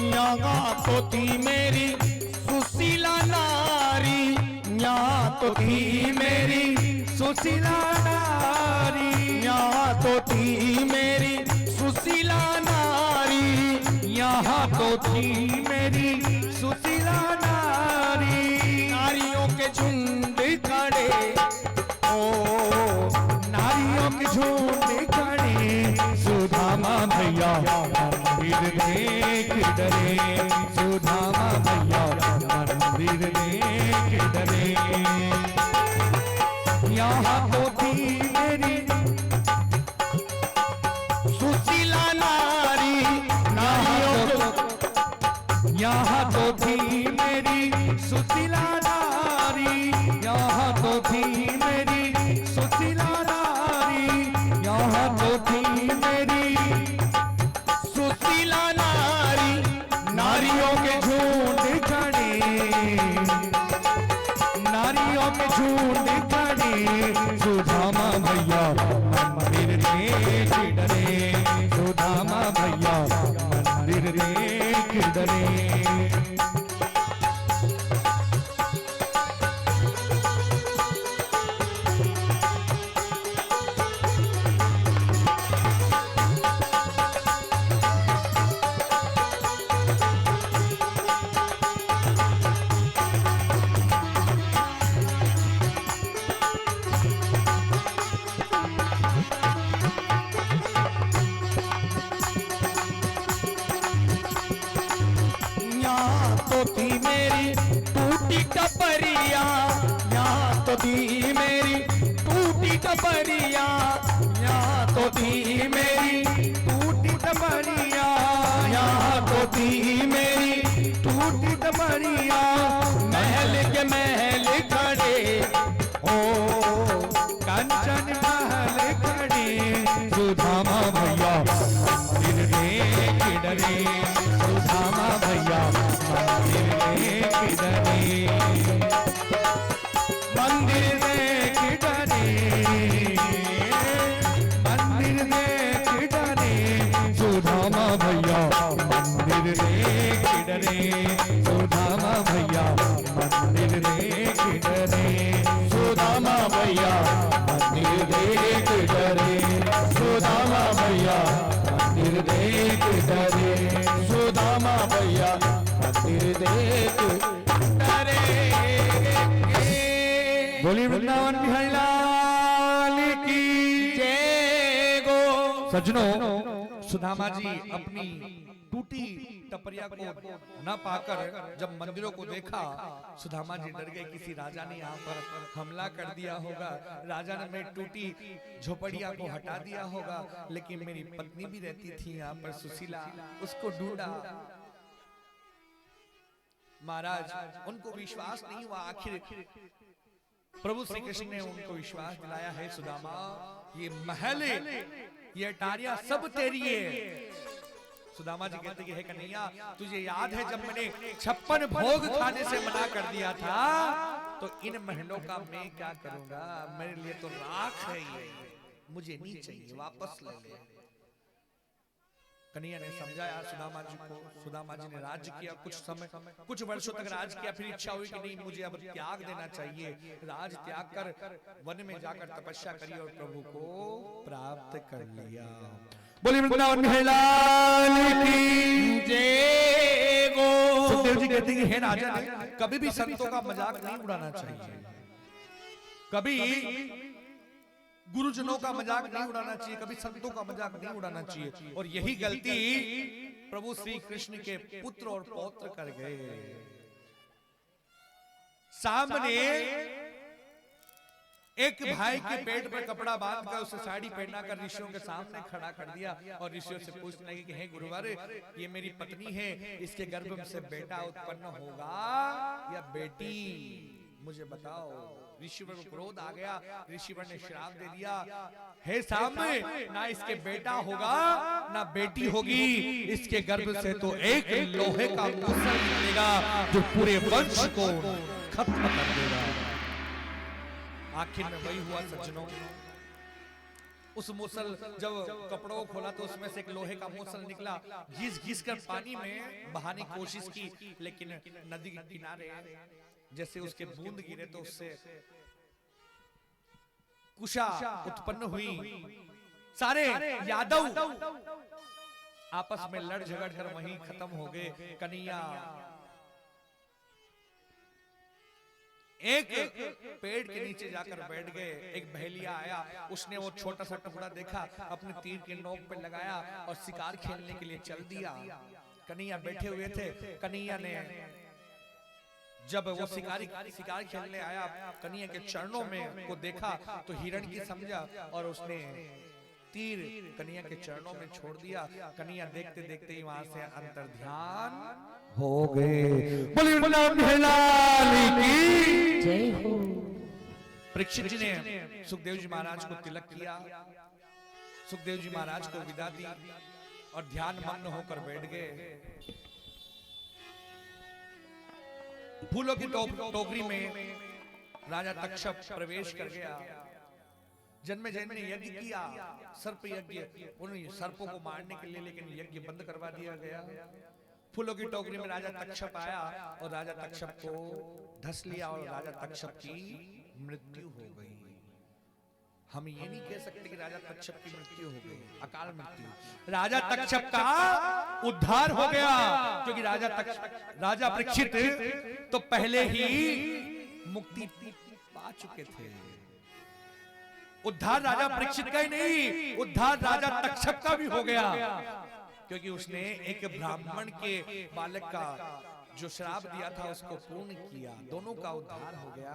यहाँ तो थी मेरी सुशीला नारी, यहाँ तो थी मेरी सुशीला नारी, यहाँ तो थी मेरी सुशीला नारी, यहाँ तो थी मेरी सुशीला नारी। नारियों के झुंड खड़े, ओ नारियों के झुंड खड़े, सुदामा भैया मंदिर देख डरे, सुदामा भैया मंदिर देख डरे। यहाँ तो थी मेरी सुशीला नारी यहाँ तो थी मेरी सुशीला नारी यहाँ तो थी मेरी सुशीला नारी, नारियों के झुंड खड़े नारियों के झुंड खड़े सुदामा भैया मंदिर देख डरे सुदामा भैया मंदिर देख डरे तो थी मेरी टूटी टपरिया, यहाँ तो थी मेरी टूटी टपरिया, यहाँ तो थी मेरी टूटी टपरिया यहाँ तो थी मेरी टूटी टपरिया महल के महल खड़े, ओ कंचन महल खड़े सुदामा भैया मंदिर देख डरे सुदामा भैया मंदिर देख डरे मंदिर देख डरे मंदिर देख डरे सुदामा भैया मंदिर देख डरे सुदामा भैया मंदिर देख डरे सुदामा भैया मंदिर देख डरे, सुदामा भैया मंदिर देख डरे, सुदामा भैया मंदिर देख डरे। बोली वृंदावन बिहारी लाल की जय गो। सज्जनों, सुदामा जी अपनी टूटी टपरिया को न पाकर जब मंदिरों को देखा, सुदामा जी डर गए किसी राजा ने यहाँ पर हमला कर दिया होगा, राजा ने मेरी टूटी झोपड़िया को हटा दिया होगा, लेकिन मेरी पत्नी भी रहती थी यहाँ पर सुशीला, उसको ढूंढा। महाराज उनको विश्वास नहीं हुआ, आखिर प्रभु श्री कृष्ण ने उनको विश्वास दिलाया है सुदामा ये महल ये अटारियां सब तेरी है। सुदामा जी कहते हैं कन्हैया तुझे याद है जब मैंने 56 भोग खाने से मना कर दिया था, तो इन महलों का मैं क्या करूंगा, मेरे लिए तो राख है ये, मुझे नहीं चाहिए, वापस ले ले। कन्हैया ने समझाया सुदामा जी को, सुदामा जी ने राज्य किया कुछ समय, कुछ वर्षों तक राज किया, फिर इच्छा हुई कि नहीं मुझे अब त्याग देना चाहिए, राज त्याग कर वन में जाकर तपस्या करी और प्रभु को प्राप्त कर लिया। बोली वृंदावन बिहारी लाल की जय गो। सुखदेव जी कहते हैं हे राजन, कभी भी संतों का मजाक नहीं उड़ाना चाहिए, कभी गुरुजनों का मजाक नहीं उड़ाना चाहिए, कभी संतों का मजाक नहीं उड़ाना चाहिए। और यही गलती प्रभु श्री कृष्ण के पुत्र और पौत्र कर गए। सामने एक भाई के पेट पर कपड़ा बांधकर उसे साड़ी पहनाकर ऋषियों के सामने खड़ा कर दिया और ऋषियों से पूछने लगे कि हे गुरुवर, ये मेरी पत्नी है, इसके गर्भ से बेटा उत्पन्न होगा या बेटी, मुझे बताओ। ऋषिवर को क्रोध आ गया, ऋषिवर ने श्राप दे दिया, हे सामने ना इसके बेटा होगा ना बेटी होगी, इसके गर्भ से तो एक लोहे का मूसल निकलेगा जो पूरे वंश को खत्म कर देगा। आखिर में वही हुआ सज्जनों, उस मूसल जब कपड़ों को खोला तो उसमें से एक लोहे का मूसल निकला, घिस घिस कर पानी में बहाने की कोशिश की, लेकिन नदी के किनारे जैसे उसके बूंद गिरे तो उससे कुशा उत्पन्न हुई। सारे यादव आपस में लड़ झगड़ कर वहीं खत्म हो गए। कन्हैया एक पेड़ के नीचे जाकर बैठ गए, एक बहेलिया आया, उसने वो छोटा सा टुकड़ा देखा, अपने तीर के नोक पे लगाया और शिकार खेलने के लिए चल दिया। कन्हैया बैठे हुए थे, कन्हैया ने जब वो शिकार खेलने आया, कन्हैया के चरणों में को देखा तो हिरण की समझा और उसने तीर कन्हैया के चरणों में छोड़ दिया। कन्हैया देखते देखते ही वहां से अंतर ध्यान हो गए। बोलिए वृंदावन बिहारी लाल की जय हो। परीक्षित जी ने सुखदेव जी महाराज को तिलक किया, सुखदेव जी महाराज को विदा दी और ध्यान मग्न होकर बैठ गए। फूलों की टोकरी में राजा तक्षक प्रवेश कर गया। जन्मे जन्मे ने यज्ञ किया, सर्प यज्ञ, उन सर्पों को मारने के लिए, लेकिन यज्ञ बंद करवा दिया गया। फूलों की टोकरी में राजा तक्षक आया और राजा तक्षक को धस लिया और राजा तक्षक की मृत्यु हो गई। हम ये नहीं कह सकते कि राजा तक्षक की मृत्यु हो गई, अकाल मृत्यु। राजा तक्षक का उद्धार हो गया, क्योंकि राजा परीक्षित तो पहले ही मुक्ति पा चुके थे। उद्धार राजा परीक्षित का ही नहीं, उद्धार राजा तक्षक का भी हो गया, क्योंकि उसने एक ब्राह्मण के बालक का जो श्राप दिया था उसको पूर्ण किया। दोनों का उद्धार हो गया।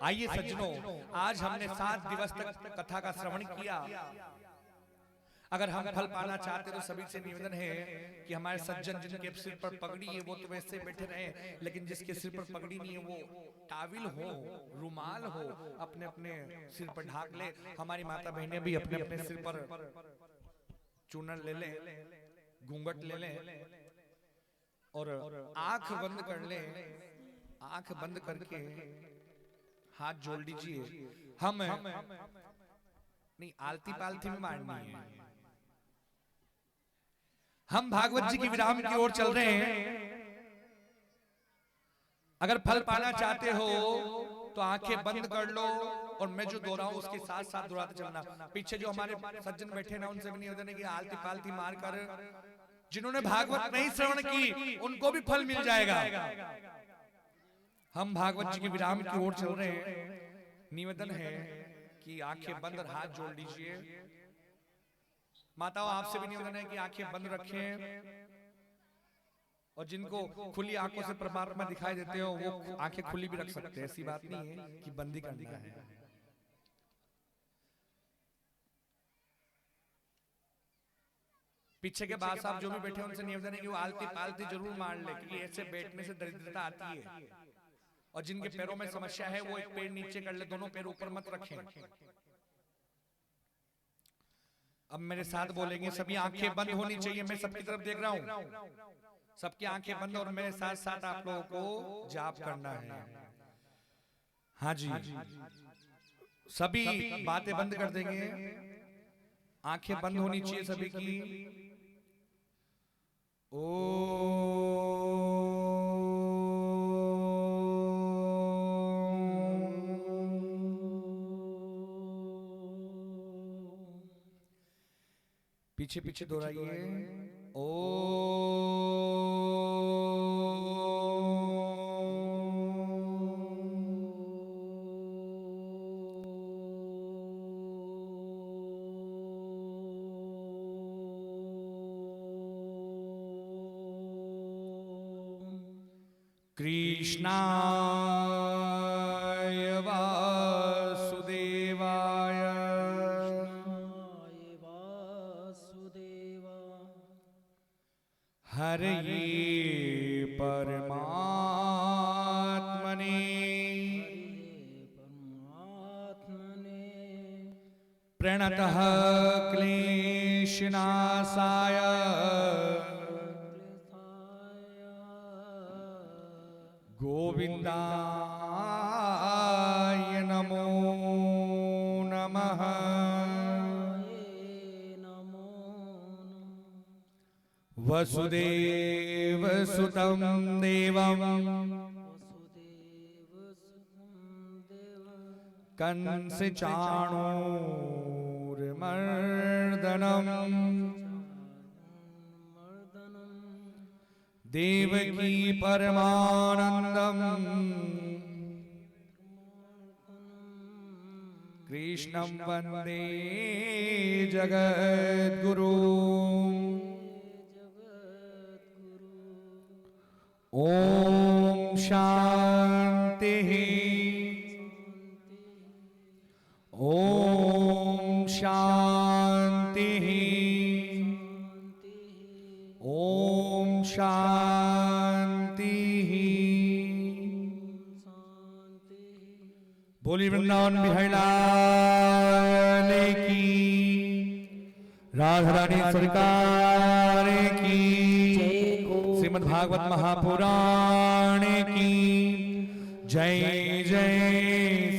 आइए सज्जनों, आज हमने 7 दिवस तक कथा का श्रवण किया। अगर हम फल पाना चाहते तो सभी से निवेदन है कि हमारे सज्जन जिनके सिर पर पगड़ी है वो तो वैसे बैठे रहे, लेकिन जिसके सिर पर पगड़ी नहीं है वो टाविल हो, रुमाल हो, अपने अपने सिर पर ढाक ले। हमारी माता बहनें भी अपने अपने सिर पर चूनर ले ले, घूंघट ले ले और आंख बंद कर ले। आंख बंद करके हाथ जोड़ लीजिए। हम नहीं, आलती पालती में मारनी है। हम भागवत जी की विराम की ओर चल रहे हैं। अगर फल पाना चाहते हो तो आंखें बंद कर लो और मैं जो दोहराऊं उसके साथ साथ दोहराते चलना। पीछे जो हमारे सज्जन बैठे ना उनसे भी निवेदन है कि आलती पालती मारकर जिन्होंने भागवत नहीं श्रवण की उनको भी फल मिल जाएगा। हम भागवत जी के विराम की ओर चल रहे हैं। निवेदन है कि आंखें बंद और हाथ जोड़ लीजिए। माताओं, आपसे भी निवेदन है कि आंखें बंद रखें और जिनको खुली आंखों से परमात्मा दिखाई देते हो वो आंखें खुली भी रख सकते हैं। ऐसी बात नहीं है कि बंदी करना है। पीछे के बाद साहब जो भी बैठे उनसे निवेदन है कि वो आलती पालती जरूर मार ले, क्योंकि ऐसे बैठने से दरिद्रता आती है। और जिनके पैरों में समस्या है वो एक पैर नीचे कर ले, दोनों पैर ऊपर मत रखें। अब मेरे साथ बोलेंगे, सभी आंखें बंद होनी चाहिए। मैं सबकी तरफ देख रहा हूं, सबकी आंखें बंद और मेरे साथ साथ आप लोगों को जाप करना है। हाँ जी, सभी बातें बंद कर देंगे, आंखें बंद होनी चाहिए सभी की। पीछे पीछे दोहराइए। ओ कृष्णाय वासुदेवाय हरये परमात्मने प्रणतः क्लेशनाशाय गोविन्दाय नमो नमः। वसुदेव सुतं देवं कंस चाणूरमर्दनम् देवकी परमानंदम् कृष्णं वन्दे जगद्गुरु। ओम शांति, ओम ओम शांति। बोली वृंदावन बिहारी लाल की, राधा रानी सरकार की, श्रीमद् भागवत महापुराण की जय जय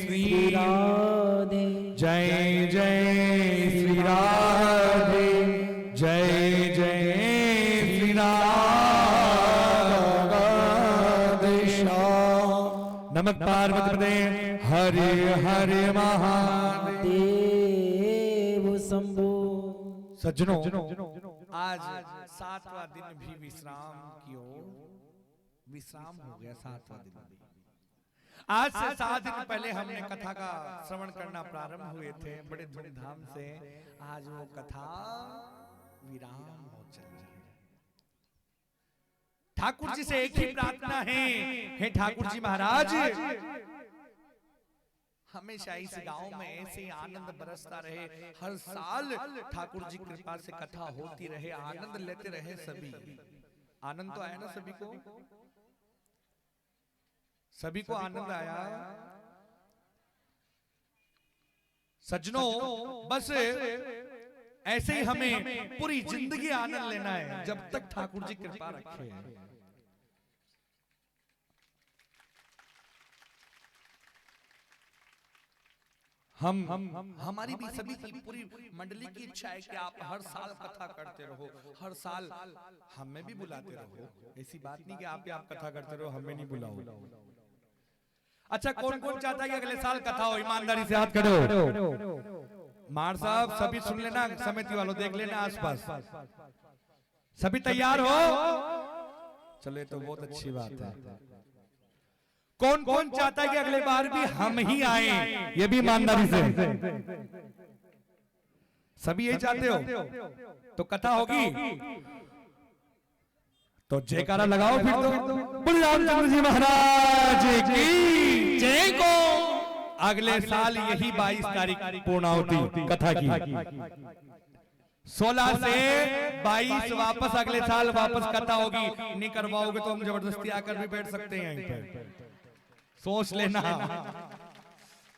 श्री राधे, जय जय श्री राधे, जय जय श्री राधे। नमः पार्वती हरे हरे महादेव शंभो। सज्जनों, आज 7वां दिन भी विश्राम की ओर विश्राम हो गया। 7वां दिन आज से 7 दिन पहले हमने कथा का श्रवण करना प्रारंभ हुए थे बड़े धूमधाम से। आज वो कथा विराम हो चल रही है। ठाकुर जी से एक ही प्रार्थना है, हे ठाकुर जी महाराज, हमेशा इस गांव में ऐसे आनंद बरसता रहे, हर साल ठाकुर जी कृपा से कथा होती रहे, आनंद लेते रहे सभी। आनंद तो आया ना सभी को? सभी को आनंद आया? सज्जनों, बस ऐसे ही हमें पूरी जिंदगी आनंद लेना है जब तक ठाकुर जी कृपा रखे। हमारी भी सभी की पूरी मंडली की इच्छा है कि आप हर साल कथा करते रहो, हर साल हमें भी बुलाते रहो। ऐसी बात नहीं कि आप कथा करते रहो हमें नहीं बुलाओ। अच्छा, कौन कौन चाहता है कि अगले साल कथा हो? ईमानदारी से हाथ करो। मार साहब सभी सुन लेना, समिति वालों देख लेना आसपास, सभी तैयार हो? चले तो बहुत अच्छी बात है। कौन कौन चाहता है कि अगले बार भी हम ही आए? ये भी ईमानदारी से। सभी यही चाहते हो तो कथा होगी तो जयकारा लगाओ फिर तो। बोलो रामचंद्र जी महाराज की जय को। अगले साल यही 22 तारीख पूर्णाहुति कथा की। 16 से 22 वापस अगले साल वापस कथा होगी। नहीं करवाओगे तो हम जबरदस्ती आकर भी बैठ सकते हैं यहीं पर, सोच लेना।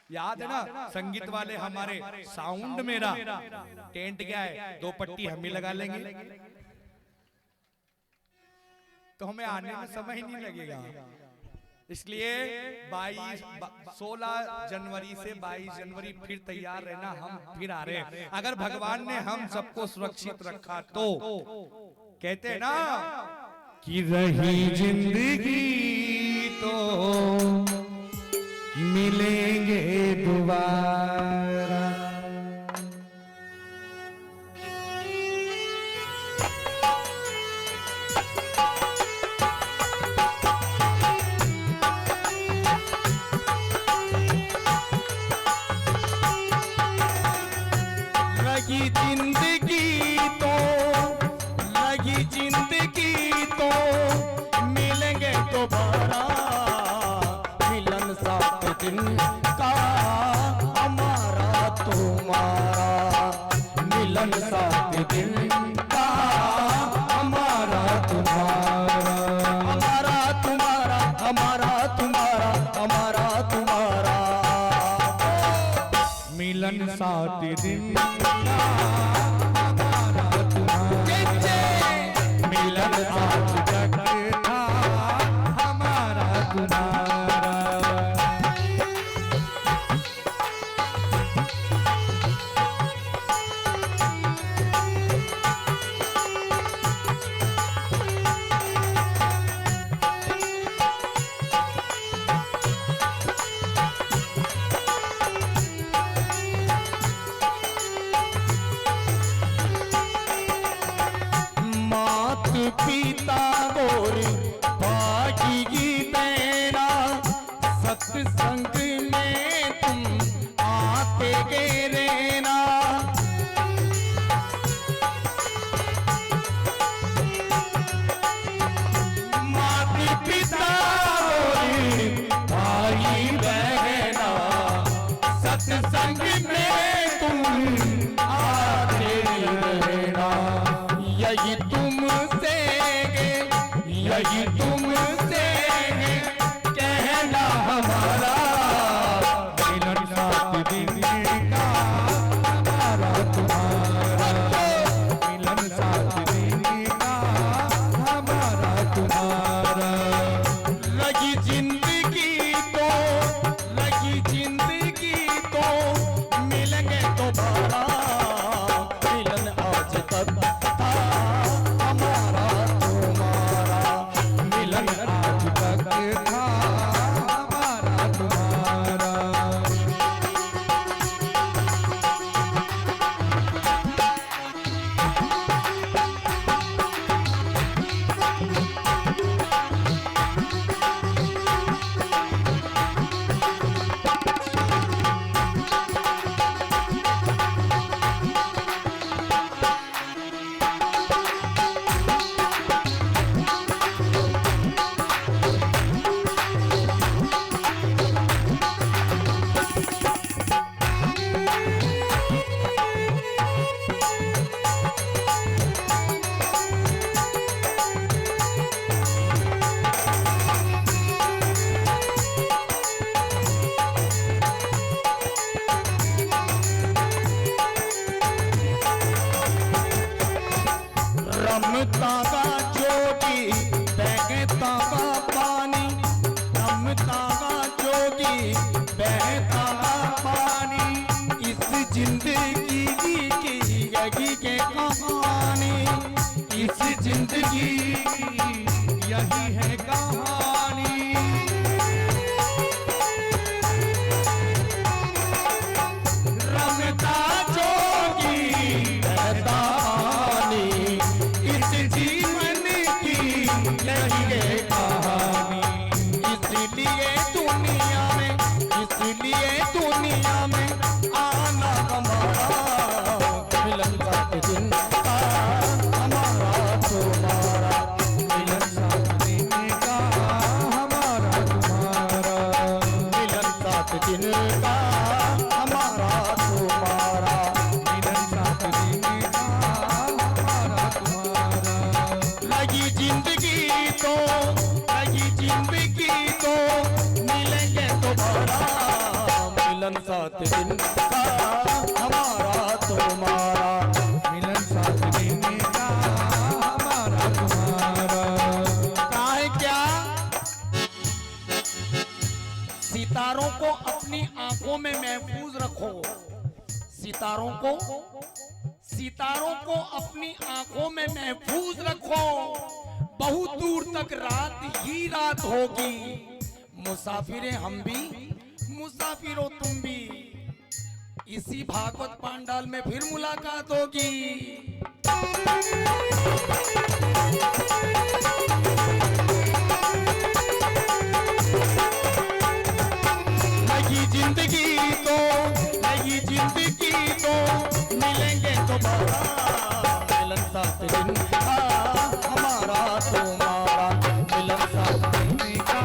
याद है ना संगीत वाले हमारे, साउंड मेरा, टेंट क्या है, 2 पट्टी हम ही लगा लेंगे तो हमें आने में समय ही नहीं लगेगा। इसलिए 16 जनवरी से 22 जनवरी फिर तैयार रहना, हम फिर आ रहे हैं। अगर भगवान ने हम सबको सुरक्षित रखा तो कहते हैं ना कि रही जिंदगी तो मिलेंगे दोबारा। लगी जिंदगी तो मिलेंगे दोबारा। मिलन 7 दिन का हमारा तुम्हारा, मिलन 7 दिन का हमारा तुम्हारा, हमारा तुम्हारा, हमारा तुम्हारा, हमारा तुम्हारा। मिलन 7 दिन मिलन आज तक था हमारा तुम्हारा। पिता गोर भागी बहना, सत्संग में तुम आते गे रहना। माता पिता गोर भाई बहना, सत्संग में तुम आते रहना। यही तुम तुमसे यही तुमसे कहना हमारा, मिलन साथ देने का हमारा तुम्हारा, मिलन साथ देने का हमारा तुम्हारा। लगी जिंदगी तो मिलेंगे दोबारा, मिलन आज तक था हमारा तुम्हारा, मिलन आज तक था हमारा तुम्हारा। रमता का जोगी बहता का पानी, रमता का जोगी बहता का पानी, इस जिंदगी की यही के कहानी, इस जिंदगी की यही है कहानी। रमता जोगी बहता पानी, इस जीवन की यही है कहानी। इसलिए दुनिया में आना हमारा, मिलन साथ दिन का हमारा तुम्हारा, मिलन साथ देने का हमारा तुम्हारा, मिलन साथ दिन का हमारा तुम्हारा, मिलन साथ देने का हमारा तुम्हारा। लगी जिंदगी तो मिलेंगे दोबारा, मिलन साथ दिन का हमारा तुम्हारा, मिलन साथ देने का हमारा तुम्हारा। काहे क्या सितारों को अपनी आंखों में महफूज रखो, सितारों को अपनी आंखों में महफूज रखो, बहुत दूर तक रात ही रात होगी। मुसाफिर हम भी, मुसाफिर हो तुम भी, इसी भागवत पांडाल में फिर मुलाकात होगी। लगी जिंदगी तो मिलेंगे दोबारा, मिलन साथ दिन का हमारा तुम्हारा, मिलन साथ दिन का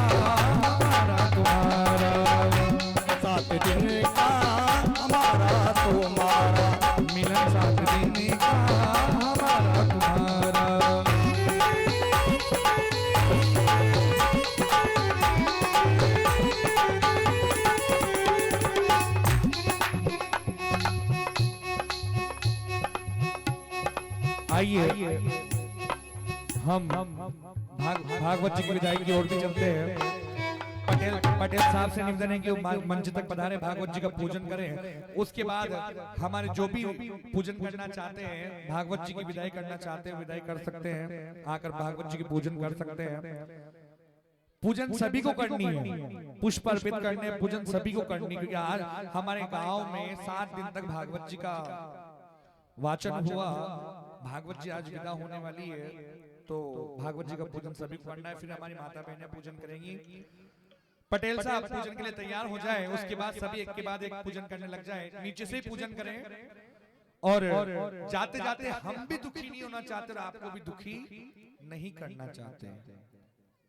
हमारा तुम्हारा, साथ दिन का हमारा तुम्हारा, मिलन साथ दिन का हमारा तुम्हारा। आइए हम भागवत जी की विदाई की ओर भी चलते हैं। पटेल साहब से निवेदन है कि वो मंच तक पधारे, भागवत जी का पूजन करें। उसके बाद हमारे जो भी पूजन करना चाहते हैं, भागवत जी की विदाई करना चाहते हैं, विदाई कर सकते हैं, आकर भागवत जी की पूजन कर सकते हैं। पूजन सभी को करनी है, पुष्प अर्पित करने, पूजन सभी को करनी, क्योंकि आज हमारे गांव में 7 दिन तक भागवत जी का वाचन हुआ। भागवत जी आज विदा होने वाली है, तो भागवत जी का पूजन सभी को करना है। फिर हमारी माता बहनें पूजन करेंगी। पटेल साहब पूजन के लिए तैयार हो जाए, उसके बाद सभी एक के बाद एक पूजन करने लग जाए। नीचे से ही पूजन करें, और जाते जाते हम भी दुखी नहीं होना चाहते और आपको भी दुखी नहीं करना चाहते।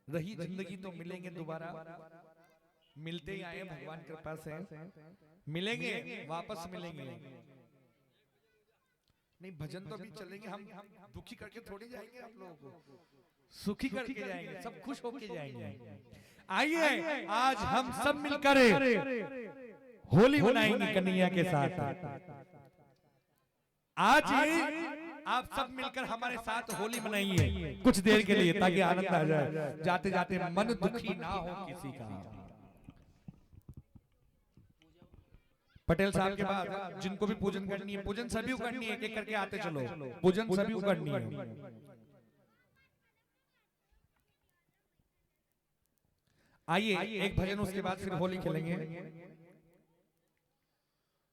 रही जिंदगी तो मिलेंगे दोबारा, मिलते ही आए भगवान कृपा से, मिलेंगे वापस मिलेंगे। नहीं भजन तो अभी चलेंगे, हम दुखी करके थोड़ी जाएंगे आप लोगों को, सुखी करके जाएंगे, सब खुश होके जाएंगे। आइए आज हम सब मिलकर होली मनाएंगे कन्हैया के साथ। आज आप सब मिलकर हमारे साथ होली मनाइए कुछ देर के लिए, ताकि आनंद आ जाए, जाते जाते मन दुखी ना हो किसी का। पटेल साहब के बाद जिनको भी पूजन करनी है, पूजन सभी को करनी है, एक एक करके आते चलो, पूजन सभी को करनी है। आइए एक भजन, उसके बाद फिर होली खेलेंगे।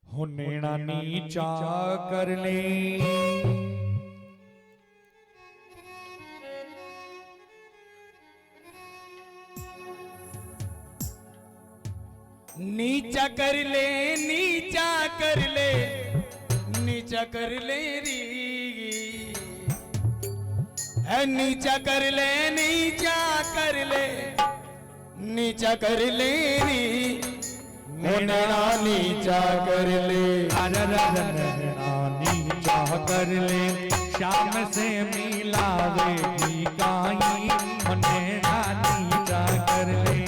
हो नैना नीचा कर ले, नीचा कर ले, नीचा कर ले, नीचा कर ले री, है नीचा कर ले, नीचा कर ले, नीचा कर ले री, नैना नीचा कर ले, नीचा कर ले, शाम से मिलावेगी काई, नैना नीचा कर ले,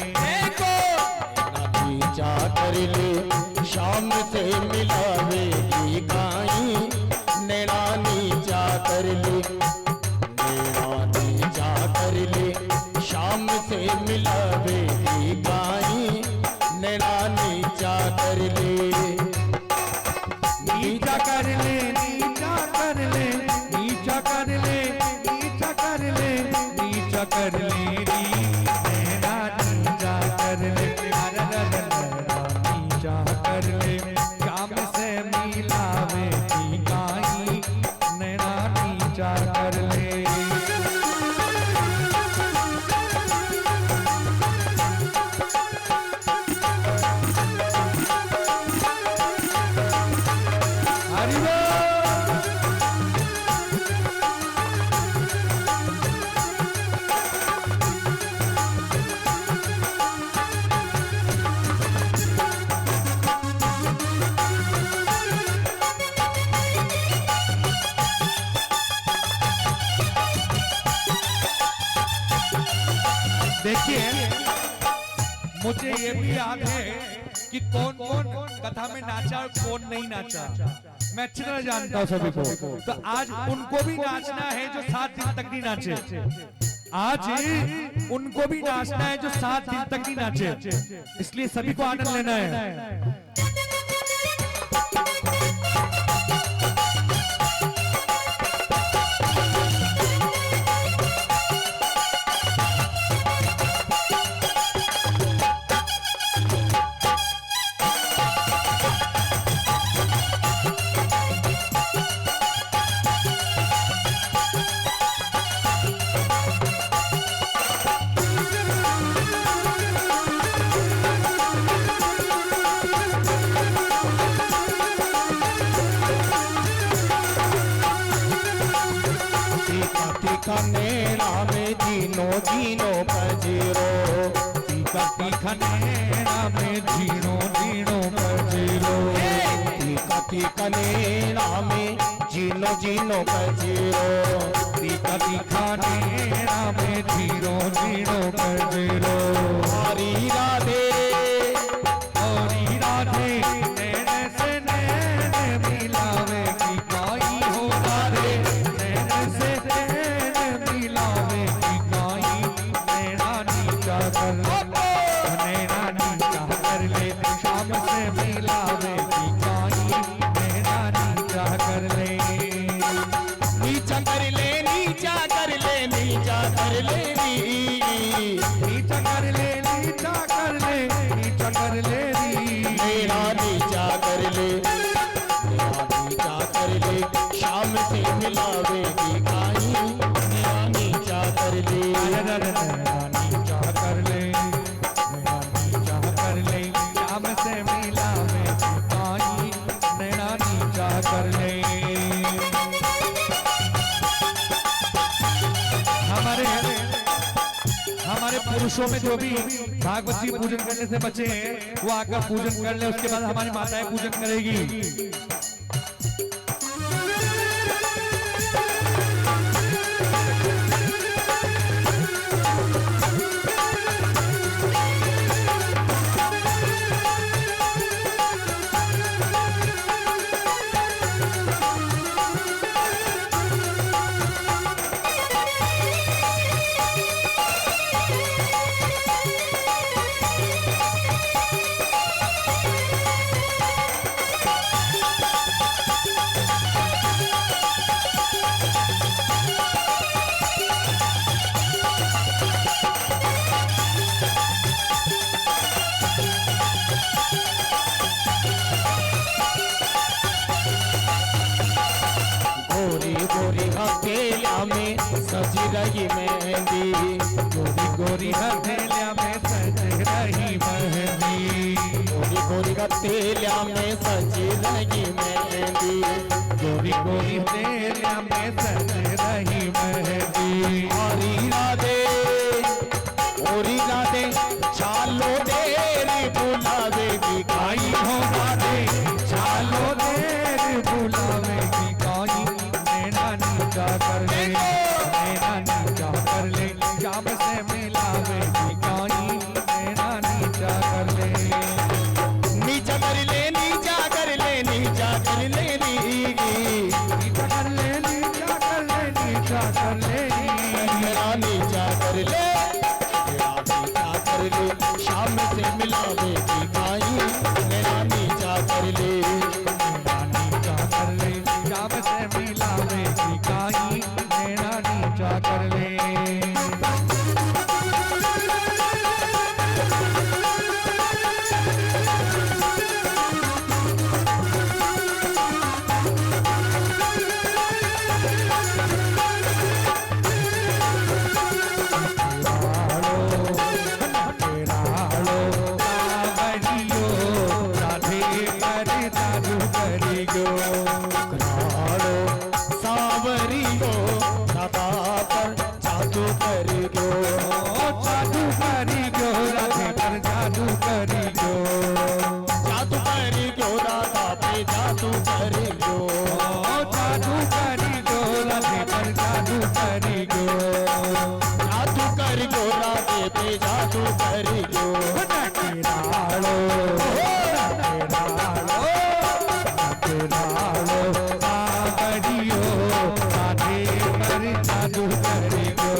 नीचा कर ले, शाम से मिलावेगी काई, नैना नीचा कर ले, नैना नीचा कर ले, शाम से मिलावेगी काई, नैना नीचा कर ले, नीचा कर ले, नीचा कर ले, नीचा कर ले, नीचा कर ले, नीचा कर ले री, नैना नीचा कर ले, नीचा कर ले, शाम से मिलावेगी काई, नैना नीचा कर ले। देखिए मुझे ये भी याद है कि कौन कौन कथा में नाचा और कौन नहीं नाचा, मैं अच्छी तरह जानता हूँ सभी को। तो आज उनको भी नाचना है जो 7 दिन तक नहीं नाचे, आज उनको भी नाचना है जो 7 दिन तक नहीं नाचे, इसलिए सभी को आनंद लेना है। नैना में जीनो जीनो पजीरो, तीखा तीखा नैना में जीनो जीनो पजीरो, तीखा तीखा नैना में जीनो जीनो पजीरो, तीखा तीखा नैना में जीनो जीनो पजीरो, हरी राधे हरी राधे, नैने से नैने मिलावेगी काई, हो राधे नैने से नैने मिलावेगी काई, नैना नीचा कर ले, नैना नीचा कर ले, शाम से मिलावेगी काई, नैना नीचा कर ले, नीचा कर ले, नीचा कर ले, नीचा कर ले री, नीचा कर ले, नीचा कर ले, नीचा कर ले री, मेरा नीचा कर ले, मेरा नीचा कर ले, शाम से मिलावेगी काई, मेरा नीचा कर ले, नीचा कर ले, नीचा कर ले, शाम से मिलावेगी काई, नैना नीचा कर ले। हमारे पुरुषों में जो भी भागवत जी पूजन करने से बचे हैं वो आकर पूजन कर ले, उसके बाद हमारी माताएं पूजन करेगी। हथेलिया में सजी रही मेहंदी, गोरी गोरी हथेलिया में सज रही मेहंदी, गोरी गोरी हथेलिया में सजी रही मेहंदी, गोरी गोरी हथेलिया में सज रही मेहंदी। हरी राधे चालो देरी बुलावेगी आई हो राधे चालो देर बुलावेगी काई, नैना नीचा कर ले, नैना नीचा कर ले, जाम से मिलावेगी काई, नैना नीचा कर ले, नीचा कर ले, नीचा कर ले, नीचा कर ले नीचा कर ले, नीचा कर ले, नीचा कर ले, मेरा नीचा कर ले, मेरा नीचा कर ले, शाम से मिलावेगी काई, मेरा नीचा कर ले, नैना नीचा कर ले, जाम से मिलावेगी काई, नैना नीचा कर ले। सावरियो सदा पर जादू करी गो, जादू करी गो राधे पर जादू करी गो, जादू करी गो राधा पे जादू करी गो, जादू करी गो राधे पर जादू करी गो, जादू करी गो राधे पे जादू करी गो, नकेरालो नकेरालो नकेरालो सावरियो राधे पर जादू करी गो,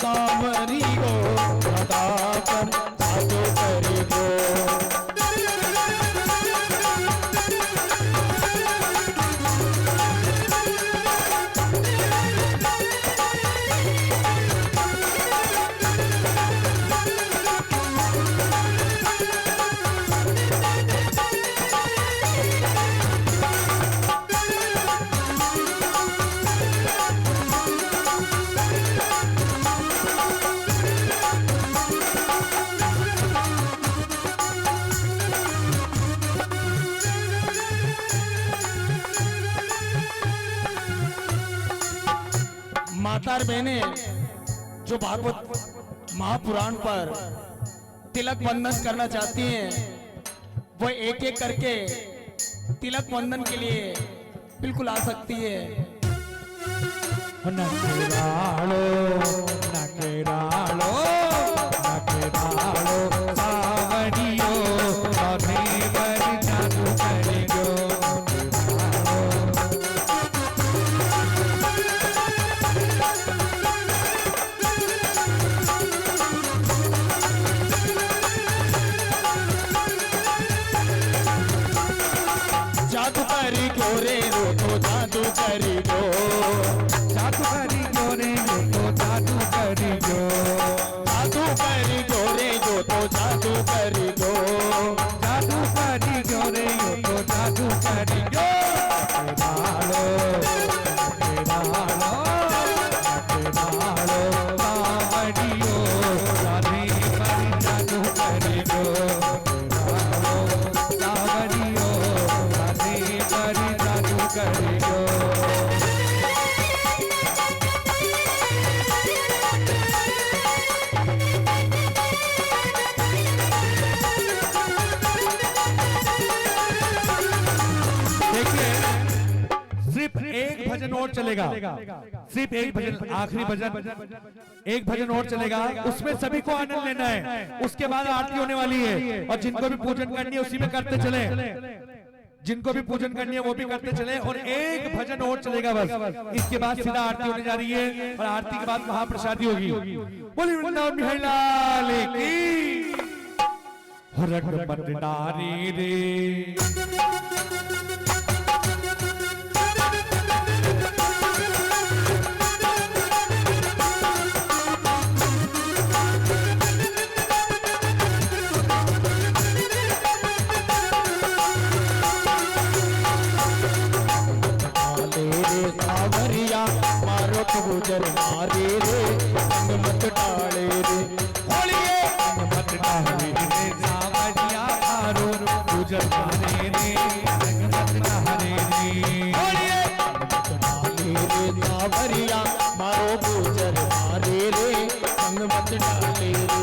सावरियो सदा पर जादू करी गो। मातार बहने जो भागवत महापुराण पर तिलक वंदन करना चाहती हैं वो एक एक करके तिलक वंदन के लिए बिल्कुल आ सकती है। नकेरालो नकेरालो नकेरालो सावरियो राधे पर जादू करी गो, जादू करी गो रे रो तो जादू करी गो, जादू करी गो रे यो तो जादू करी गो, जादू करी गो रे जो तो जादू करी गो, जादू करी गो रे यो तो जादू करी गो, नकेरालो नकेरालो नकेरालो सावरियो राधे पर जादू करी गो, नकेरालो सावरियो राधे पर जादू करी गो। सिर्फ एक भजन और चलेगा, सिर्फ एक भजन, आखिरी भजन, एक भजन और चलेगा, उसमें सभी को आनंद लेना है। उसके बाद आरती होने वाली है और जिनको भी पूजन करनी है उसी में करते चले, जिनको भी पूजन करनी है वो भी करते चले, और एक भजन और चलेगा बस। इसके बाद सीधा आरती होने जा रही है और आरती के बाद महाप्रसादी होगी। बोली वृंदावन बिहारी लाल की, रंगपत नारी रे सावर मारे रे रंग मत डाले रे बोलिए मत डाले रे सावरिया मारो गुजर मारे रे रंग मत डाले रे बोलिए मत डाले रे सावरिया मारो गुजर मारे रे रंग मत डाले रे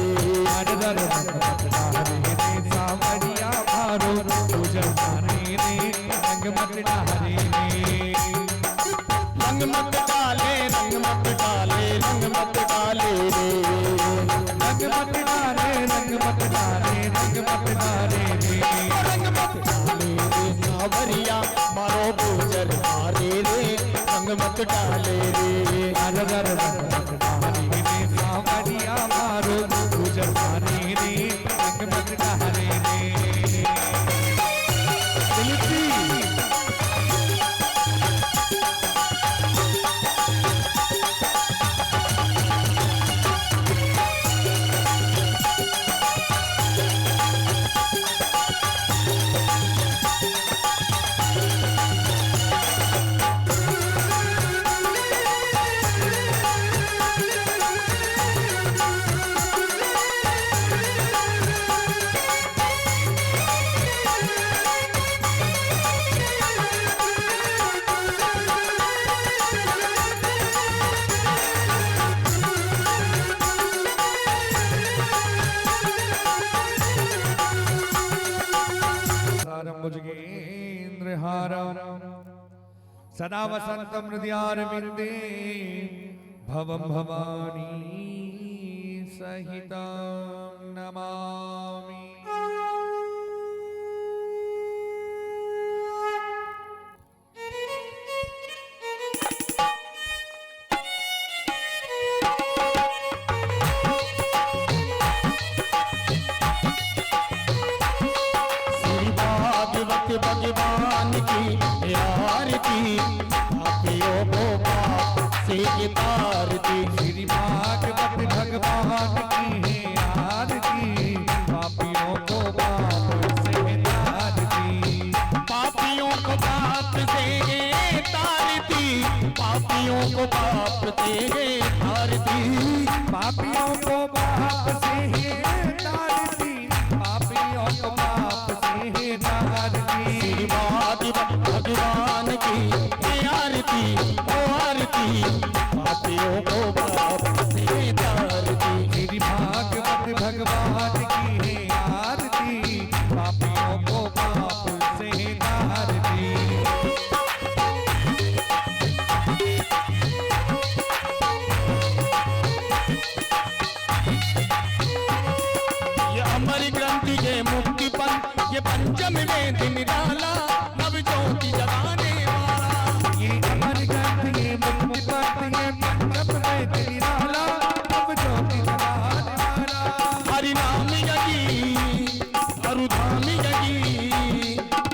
अडदर रंग मत डाले रे सावरिया मारो गुजर मारे रे रंग मत डाले रे रंग मत डाले रंग मत डाले रंग मत डाले रे रंग मत डाले रंग मत डाले रंग मत डाले रे रंग मत डाले रे सावरिया मारो गुजर मारे रे रंग मत डाले रे अडदर रंग मत डाले रे सावरिया मारो गुजर मारे रे रंग मत डाले रे दिलती भुजगेन्द्रहारं सदा वसन्तं हृदयारविन्दे भवं भवानी सहितं नमामि। भगवान की आरती पापियों को पाप से तारती श्री भागवत भगवान की है आरती पापियों को पाप से तारती पापियों को पाप से तारती पापियों को पाप से तारती पापियों को पाप से तारती पापियों को पाप से तारती भगवान की आरती ओ आरती पापियों को पाप से तारती श्री भागवत भगवान की है आरती पापियों को पाप से तारती। ये अमर ग्रंथ ये मुक्ति पंथ ये पंचम वेद निराला नव ज्योति जगाने वाला ये अमर ग्रंथ ये मुक्ति पंथ ये पंचम वेद निराला नव ज्योति जगाने वाला। हरि नाम यही अरुधाम यही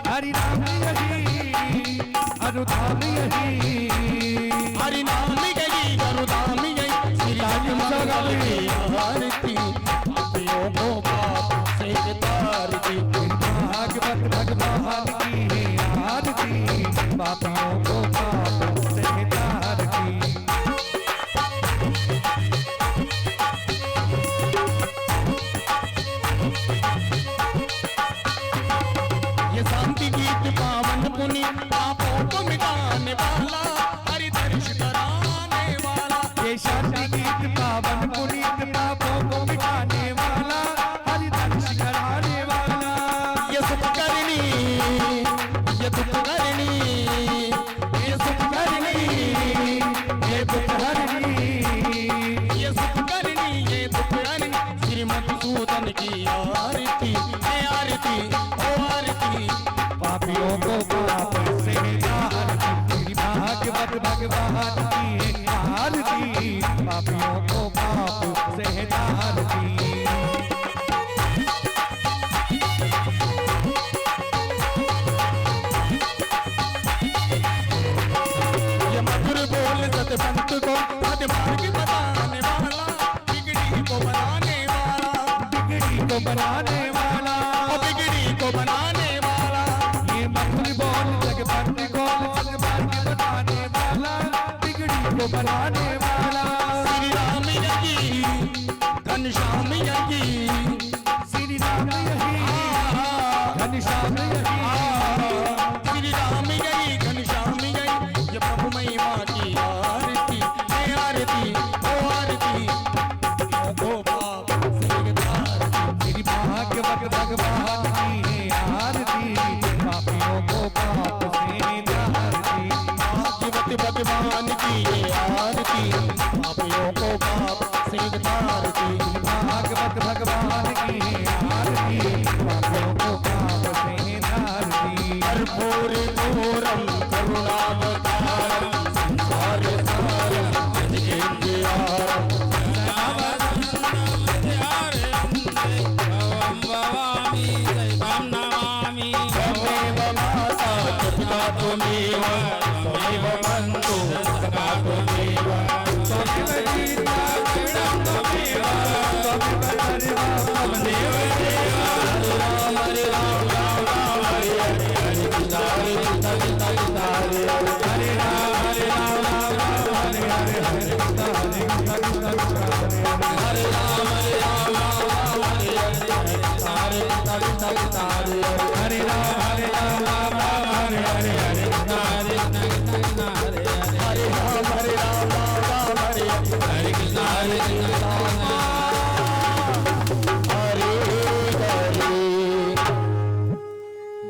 हरि नाम यही अनुधाम यही हरि नाम यही अरुधाम यही श्री राम की आरती पापियों को पाप से तारती भागवत भगवान की है आरती पापियों को पाप से तारती। ये शांति गीत पावन पुनि पापों को मिटाने वाला हरि दर्श कराने वाला ये शांति गीत पावन पुनीत पापों को मिटाने वाला हरि दर्श कराने वाला। ये सुख करनी ये दुख करनी ये सुख करनी ये दुख हरनी ये सुख करनी ये दुख करनी श्री मधुसूदन की आरती ये आरती ओ आरती पापियों को पाप से तारती। श्री भागवत भगवान की है आरती पापियों को पाप से तारती। ये मधुर बोल सतसंत को पद मार्ग बताने वाला बिगड़ी को बनाने वाला बिगड़ी को बनाने वाला ओ बिगड़ी को बनाने वाला ये मधुर बोल जगबंद गोल जगबंद बताने वाला बिगड़ी को बनाने वाला। हरे राम राम राम हरे हरे हरे कृष्णा कृष्णा हरे हरे हरे राम राम हरे हरे कृष्णा हरे कृष्णा हरे हरे।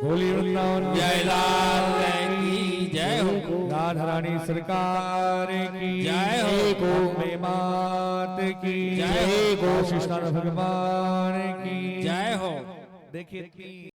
बोली वृंदावन जय लाल की जय हो। राधा रानी सरकार की जय हो। अम्बे मात की जय हो। श्री कृष्ण भगवान की जय हो। देखिए